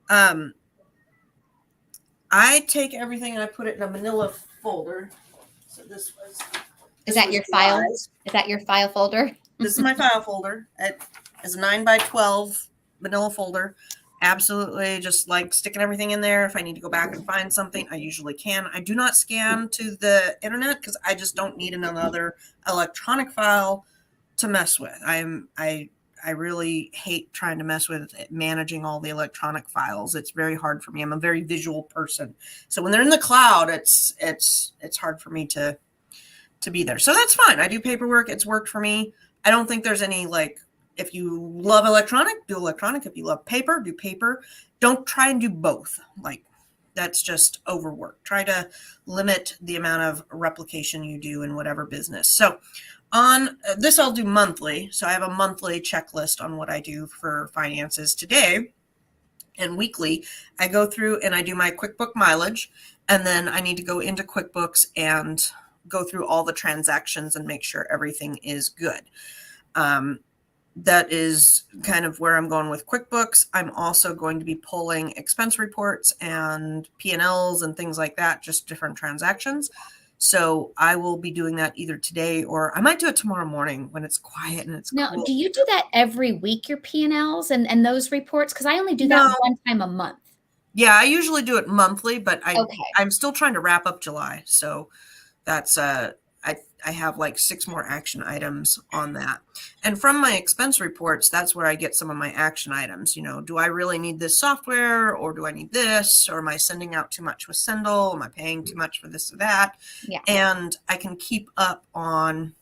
I take everything and I put it in a manila folder. So this Is that your file? Is that your file folder? This is my file folder. It is a 9x12 manila folder. Absolutely, just like sticking everything in there. If I need to go back and find something, I usually can. I do not scan to the internet because I just don't need another electronic file to mess with. I really hate trying to mess with managing all the electronic files. It's very hard for me. I'm a very visual person, so when they're in the cloud, it's hard for me to be there. So that's fine. I do paperwork. It's worked for me. I don't think there's any like. If you love electronic, do electronic. If you love paper, do paper. Don't try and do both. Like that's just overwork. Try to limit the amount of replication you do in whatever business. So on this, I'll do monthly. So I have a monthly checklist on what I do for finances today. And weekly, I go through and I do my QuickBook mileage. And then I need to go into QuickBooks and go through all the transactions and make sure everything is good. That is kind of where I'm going with QuickBooks. I'm also going to be pulling expense reports and P&Ls and things like that, just different transactions. So I will be doing that either today or I might do it tomorrow morning when it's quiet and it's Now, cool. do you do that every week, your P&Ls and those reports? Because I only do that one time a month. Yeah, I usually do it monthly, but I'm still trying to wrap up July. So that's I have like 6 more action items on that. And from my expense reports, that's where I get some of my action items. You know, do I really need this software or do I need this? Or am I sending out too much with Sendle? Am I paying too much for this or that? Yeah. And I can keep up on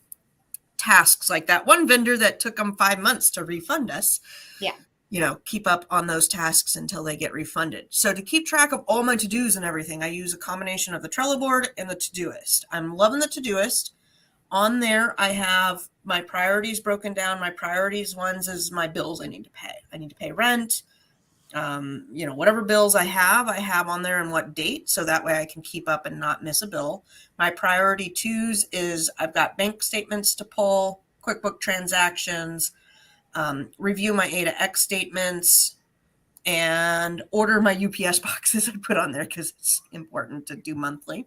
tasks like that one vendor that took them 5 months to refund us. Yeah. You know, keep up on those tasks until they get refunded. So to keep track of all my to-dos and everything, I use a combination of the Trello board and the Todoist. I'm loving the Todoist. On there, I have my priorities broken down. My priorities ones is my bills I need to pay. I need to pay rent. You know, whatever bills I have on there and what date. So that way I can keep up and not miss a bill. My priority 2s is I've got bank statements to pull, QuickBook transactions, review my A to X statements, and order my UPS boxes I put on there because it's important to do monthly.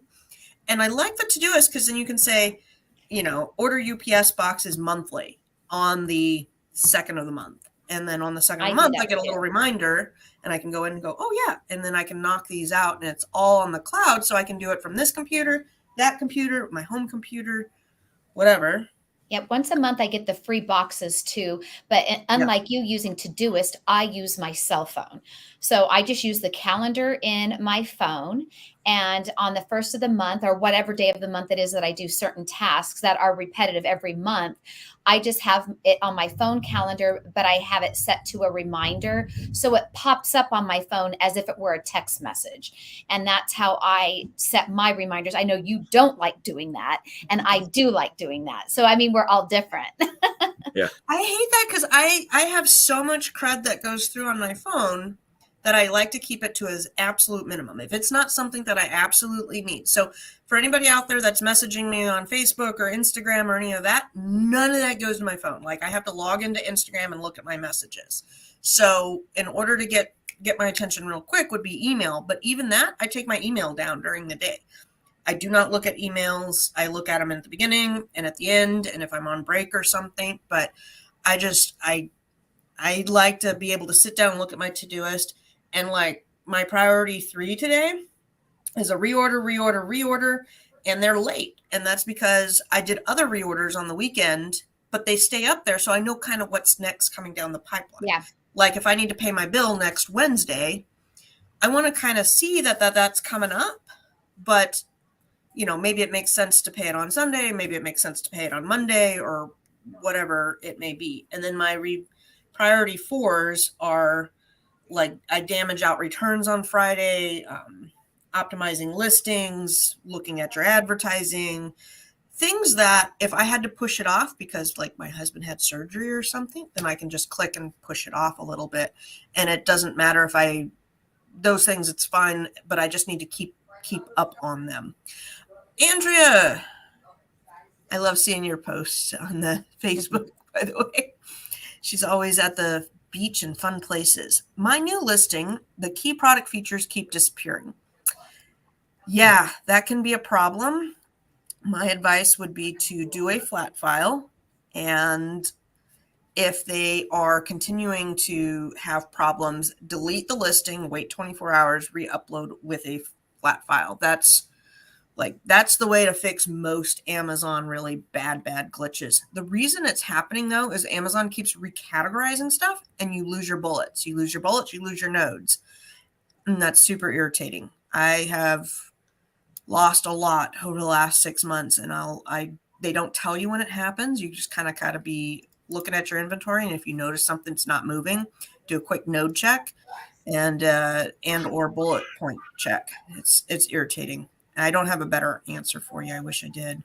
And I like the Todoist because then you can say, you know, order UPS boxes monthly on the 2nd of the month. And then on the 2nd of the month, I get a little reminder and I can go in and go, oh yeah. And then I can knock these out and it's all on the cloud. So I can do it from this computer, that computer, my home computer, whatever. Yeah, once a month I get the free boxes too. But unlike you using Todoist, I use my cell phone. So I just use the calendar in my phone. And on the 1st of the month or whatever day of the month it is that I do certain tasks that are repetitive every month, I just have it on my phone calendar, but I have it set to a reminder. So it pops up on my phone as if it were a text message. And that's how I set my reminders. I know you don't like doing that, and I do like doing that. So, I mean, we're all different. Yeah. I hate that because I have so much crud that goes through on my phone that I like to keep it to as absolute minimum. If it's not something that I absolutely need. So for anybody out there that's messaging me on Facebook or Instagram or any of that, none of that goes to my phone. Like I have to log into Instagram and look at my messages. So in order to get get my attention real quick would be email. But even that, I take my email down during the day. I do not look at emails. I look at them at the beginning and at the end, and if I'm on break or something. But I like to be able to sit down and look at my to-do list. And like my priority 3 today is a reorder, and they're late. And that's because I did other reorders on the weekend, but they stay up there. So I know kind of what's next coming down the pipeline. Yeah. Like if I need to pay my bill next Wednesday, I want to kind of see that's coming up, but maybe it makes sense to pay it on Sunday. Maybe it makes sense to pay it on Monday or whatever it may be. And then my priority 4s are like I damage out returns on Friday, optimizing listings, looking at your advertising, things that if I had to push it off because like my husband had surgery or something, then I can just click and push it off a little bit. And it doesn't matter if those things, it's fine, but I just need to keep up on them. Andrea, I love seeing your posts on the Facebook, by the way. She's always at the beach and fun places. My new listing, the key product features keep disappearing. Yeah, that can be a problem. My advice would be to do a flat file. And if they are continuing to have problems, delete the listing, wait 24 hours, re-upload with a flat file. That's the way to fix most Amazon really bad glitches. The reason it's happening though is Amazon keeps recategorizing stuff and you lose your bullets. You lose your nodes. And that's super irritating. I have lost a lot over the last 6 months, and they don't tell you when it happens. You just kind of gotta be looking at your inventory, and if you notice something's not moving, do a quick node check and or bullet point check. It's irritating. I don't have a better answer for you. I wish I did.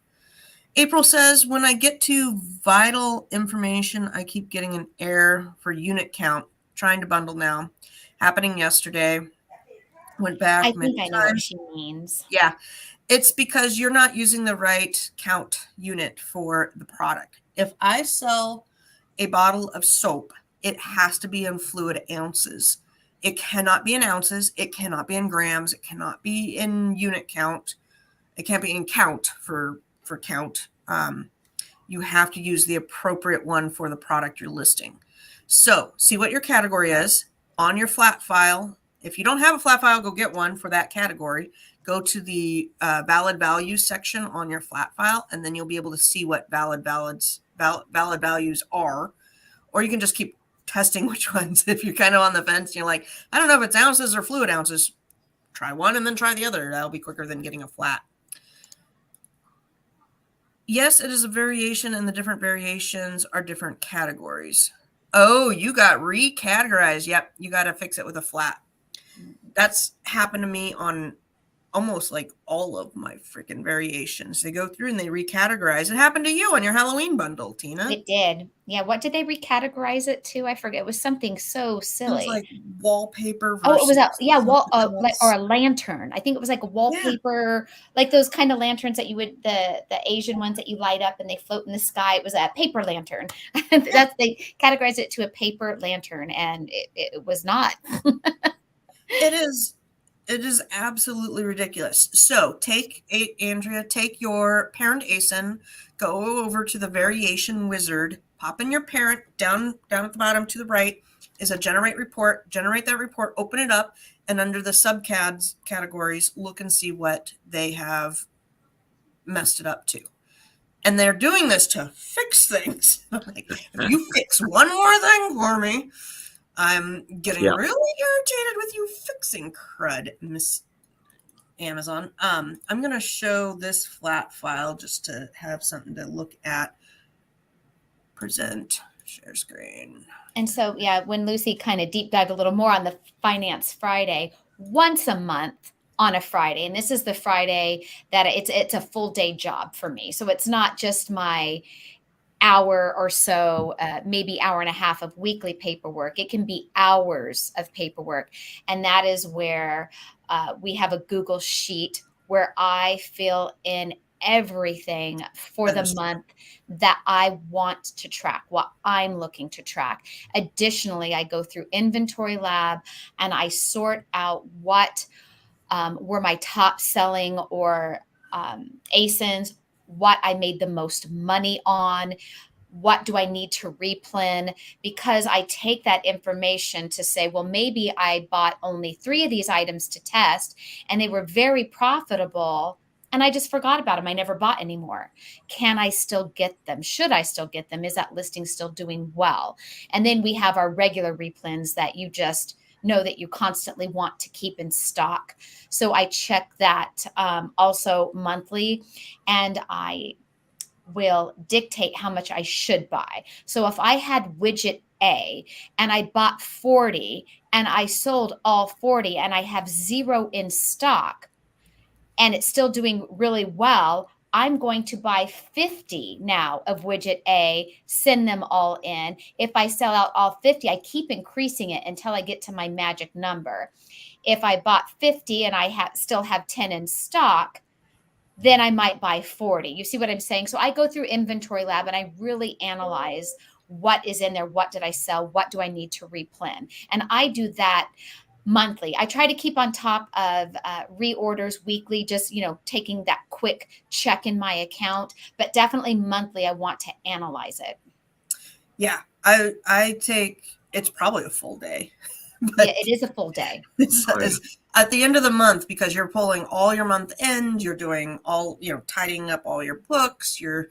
April says, when I get to vital information, I keep getting an error for unit count. Trying to bundle now. Happening yesterday. Went back. I think I know what she means. Yeah. It's because you're not using the right count unit for the product. If I sell a bottle of soap, it has to be in fluid ounces. It cannot be in ounces. It cannot be in grams. It cannot be in unit count. It can't be in count for count. You have to use the appropriate one for the product you're listing. So see what your category is on your flat file. If you don't have a flat file, go get one for that category. Go to the valid values section on your flat file, and then you'll be able to see what valid values are. Or you can just keep testing which ones. If you're kind of on the fence, you're like, I don't know if it's ounces or fluid ounces. Try one and then try the other. That'll be quicker than getting a flat. Yes, it is a variation, and the different variations are different categories. Oh, you got recategorized. Yep, you got to fix it with a flat. That's happened to me on almost like all of my freaking variations. They go through and they recategorize. It happened to you on your Halloween bundle, Tina. It did. Yeah. What did they recategorize it to? I forget. It was something so silly. It was like wallpaper. Oh, it was or a lantern. I think it was like a wallpaper, like those kind of lanterns that you would, the Asian ones that you light up and they float in the sky. It was a paper lantern. They categorized it to a paper lantern, and it was not. It is absolutely ridiculous. So Andrea, take your parent ASIN, go over to the variation wizard, pop in your parent down at the bottom to the right is a generate report, generate that report, open it up, and under the subcads categories, look and see what they have messed it up to. And they're doing this to fix things. Like, if you fix one more thing for me, I'm getting really irritated with you fixing crud, Miss Amazon. I'm going to show this flat file just to have something to look at. Present, share screen. And so, yeah, when Lucy kind of deep dived a little more on the Finance Friday, once a month on a Friday, and this is the Friday that it's a full day job for me. So it's not just my hour or so, maybe hour and a half of weekly paperwork. It can be hours of paperwork. And that is where we have a Google sheet where I fill in everything for the month that I want to track, what I'm looking to track. Additionally, I go through Inventory Lab and I sort out what were my top selling or ASINs, what I made the most money on, what do I need to replan? Because I take that information to say, well, maybe I bought only 3 of these items to test and they were very profitable and I just forgot about them. I never bought anymore. Can I still get them? Should I still get them? Is that listing still doing well? And then we have our regular replans that you just know that you constantly want to keep in stock. So I check that also monthly, and I will dictate how much I should buy. So if I had widget A and I bought 40 and I sold all 40 and I have 0 in stock and it's still doing really well, I'm going to buy 50 now of widget A, send them all in. If I sell out all 50, I keep increasing it until I get to my magic number. If I bought 50 and I still have 10 in stock, then I might buy 40. You see what I'm saying? So I go through Inventory Lab and I really analyze what is in there. What did I sell? What do I need to replan? And I do that monthly. I try to keep on top of reorders weekly, just, taking that quick check in my account, but definitely monthly, I want to analyze it. Yeah. I take, it's probably a full day. But yeah, it is a full day. It's at the end of the month, because you're pulling all your month end, you're doing all, tidying up all your books, you're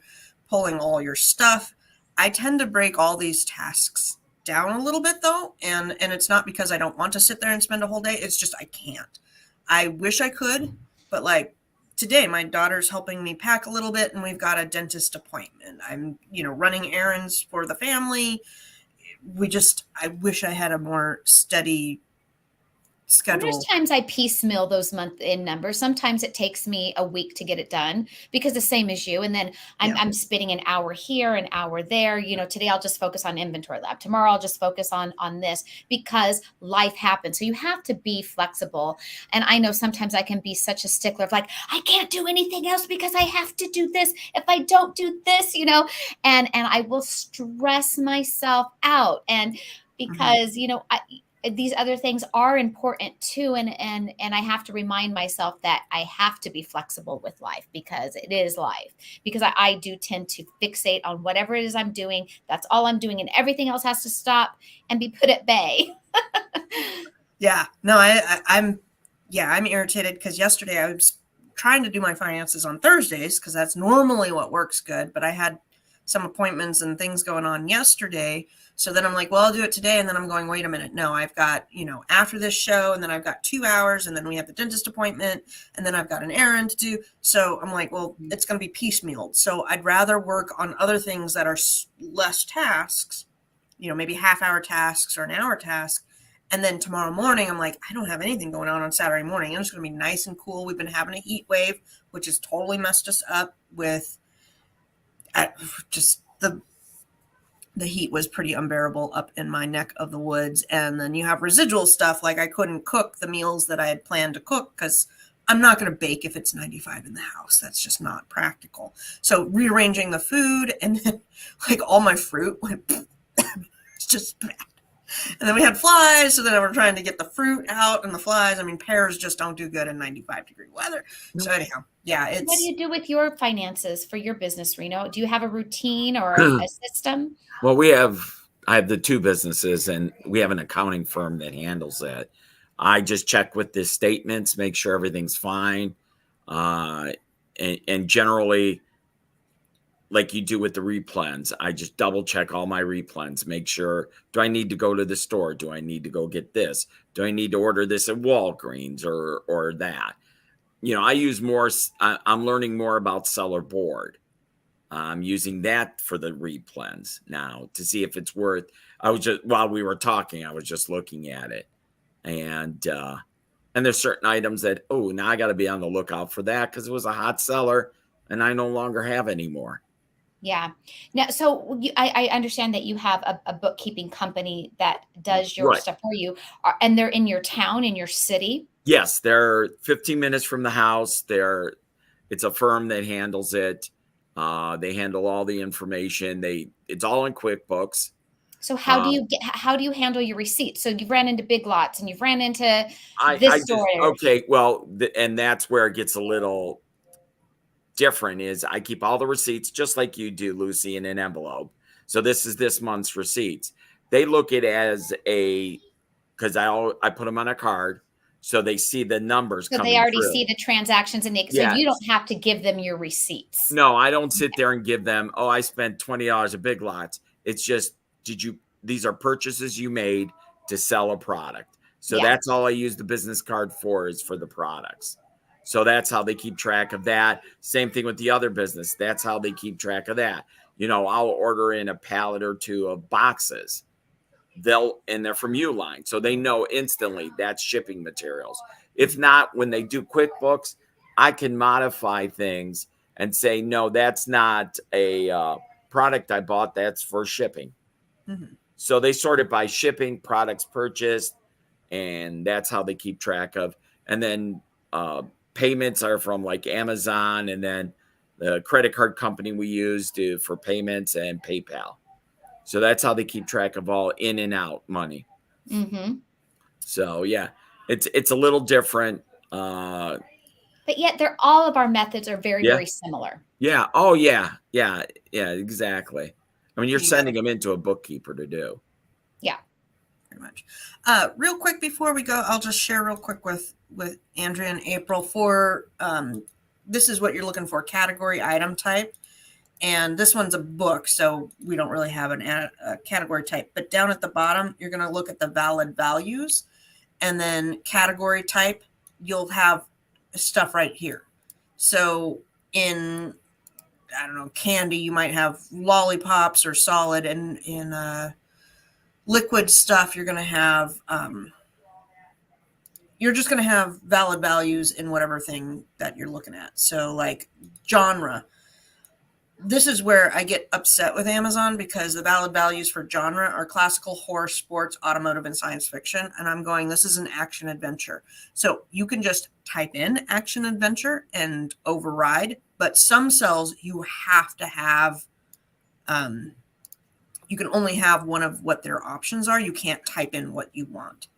pulling all your stuff. I tend to break all these tasks down a little bit though. And it's not because I don't want to sit there and spend a whole day. It's just, I can't. I wish I could, but like today, my daughter's helping me pack a little bit and we've got a dentist appointment. I'm, running errands for the family. I wish I had a more steady schedule. There's times I piecemeal those month in numbers. Sometimes it takes me a week to get it done because the same as you. And then I'm spending an hour here, an hour there. Today I'll just focus on Inventory Lab. Tomorrow I'll just focus on this because life happens. So you have to be flexible. And I know sometimes I can be such a stickler of like, I can't do anything else because I have to do this. If I don't do this, and I will stress myself out. And because, these other things are important too. And I have to remind myself that I have to be flexible with life because it is life, because I do tend to fixate on whatever it is I'm doing. That's all I'm doing. And everything else has to stop and be put at bay. Yeah, no, I'm irritated because yesterday I was trying to do my finances on Thursdays because that's normally what works good. But I had some appointments and things going on yesterday. So then I'm like, well, I'll do it today. And then I'm going, wait a minute. No, I've got, after this show, and then I've got 2 hours, and then we have the dentist appointment, and then I've got an errand to do. So I'm like, well, it's going to be piecemealed. So I'd rather work on other things that are less tasks, maybe half-hour tasks or an hour task. And then tomorrow morning, I'm like, I don't have anything going on Saturday morning. It's going to be nice and cool. We've been having a heat wave, which has totally messed us up with just the heat was pretty unbearable up in my neck of the woods. And then you have residual stuff. Like I couldn't cook the meals that I had planned to cook because I'm not going to bake if it's 95 in the house. That's just not practical. So rearranging the food, and then like all my fruit went, it's just bad. And then we had flies. So then we're trying to get the fruit out and the flies. I mean, pears just don't do good in 95-degree weather. So anyhow, yeah. What do you do with your finances for your business, Reno? Do you have a routine or a system? Well, I have the 2 businesses, and we have an accounting firm that handles that. I just check with the statements, make sure everything's fine. And generally, like you do with the replens, I just double check all my replens, make sure, do I need to go to the store? Do I need to go get this? Do I need to order this at Walgreens or that? I use more, I'm learning more about seller board. I'm using that for the replens now to see if it's worth. While we were talking, I was just looking at it, and there's certain items that, now I got to be on the lookout for that because it was a hot seller and I no longer have any more. Yeah. Now, so I understand that you have a bookkeeping company that does your stuff for you, and they're in your town, in your city. Yes, they're 15 minutes from the house. It's a firm that handles it. They handle all the information. It's all in QuickBooks. So how do you handle your receipts? So you've ran into Big Lots and you've ran into this store. Okay. Well, and that's where it gets a little different is I keep all the receipts just like you do, Lucy, in an envelope. So this is this month's receipts. They look at it as because I put them on a card. So they see the numbers so coming they already through. see the transactions and so you don't have to give them your receipts. No, I don't sit there and give them, I spent $20 at Big Lots. It's just, these are purchases you made to sell a product. So that's all I use the business card for, is for the products. So that's how they keep track of that. Same thing with the other business. That's how they keep track of that. I'll order in a pallet or two of boxes. And they're from Uline. So they know instantly that's shipping materials. If not, when they do QuickBooks, I can modify things and say, no, that's not a product I bought. That's for shipping. Mm-hmm. So they sort it by shipping, products purchased, and that's how they keep track of. And then payments are from like Amazon, and then the credit card company we use for payments, and PayPal. So that's how they keep track of all in and out money. Mm-hmm. So yeah, it's a little different. But yet all of our methods are very, very similar. Yeah. Oh yeah. Yeah. Yeah, exactly. I mean, you're sending them into a bookkeeper to do. Yeah. Very much. Real quick before we go, I'll just share real quick with Andrea and April for this is what you're looking for, category item type. And this one's a book, so we don't really have a category type. But down at the bottom, you're going to look at the valid values. And then category type, you'll have stuff right here. So in, I don't know, candy, you might have lollipops or solid. And in liquid stuff, you're going to have, you're just going to have valid values in whatever thing that you're looking at. So like genre. This is where I get upset with Amazon, because the valid values for genre are classical, horror, sports, automotive, and science fiction. And I'm going, this is an action adventure. So you can just type in action adventure and override, but some cells you have to have, you can only have one of what their options are. You can't type in what you want.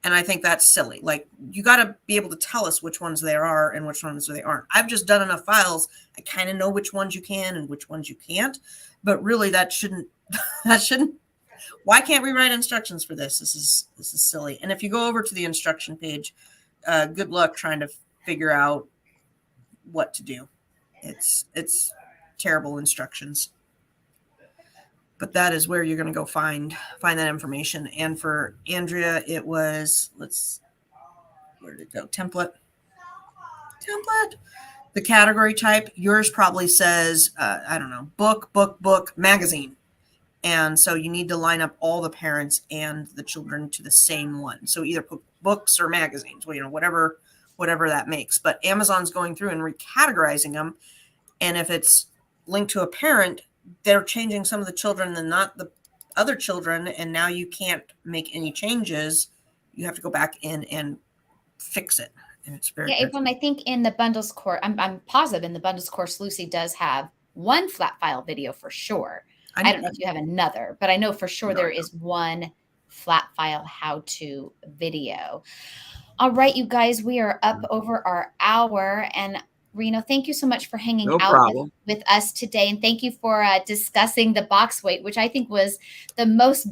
And I think that's silly. Like, you got to be able to tell us which ones there are and which ones they aren't. I've just done enough files. I kind of know which ones you can and which ones you can't. But really, that shouldn't. Why can't we write instructions for this? This is silly. And if you go over to the instruction page, good luck trying to figure out what to do. It's terrible instructions. But that is where you're going to go find that information. And for Andrea, it was, where did it go? Template. The category type, yours probably says, I don't know, book, magazine. And so you need to line up all the parents and the children to the same one. So either put books or magazines, whatever that makes. But Amazon's going through and recategorizing them. And if it's linked to a parent, they're changing some of the children and not the other children. And now you can't make any changes. You have to go back in and fix it. And it's very April, and I think in the bundles course, I'm positive in the bundles course, Lucy does have one flat file video for sure. I don't know if you have another, but I know for sure there is one flat file how-to video. All right, you guys, we are up over our hour, and Reno, thank you so much for hanging out with us today. And thank you for discussing the box weight, which I think was the most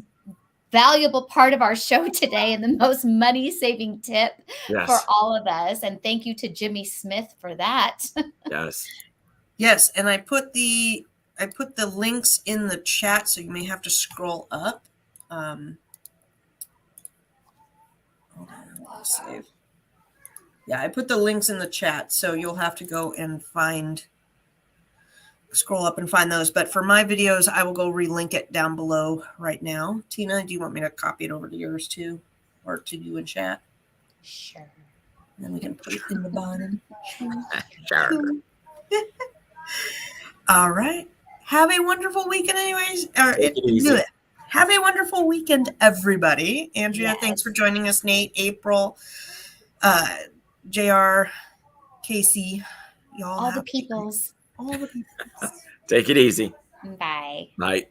valuable part of our show today and the most money-saving tip for all of us. And thank you to Jimmy Smith for that. Yes. And I put the links in the chat, so you may have to scroll up. Hold on, let's save. Yeah, I put the links in the chat, so you'll have to go and scroll up and find those. But for my videos, I will go relink it down below right now. Tina, do you want me to copy it over to yours too, or to you in chat? Sure. And then we can put it in the bottom. Sure. All right. Have a wonderful weekend, anyways. Have a wonderful weekend, everybody. Andrea, thanks for joining us. Nate, April, JR, Casey, Y'all All the have peoples. all the people. Take it easy. Bye. Bye.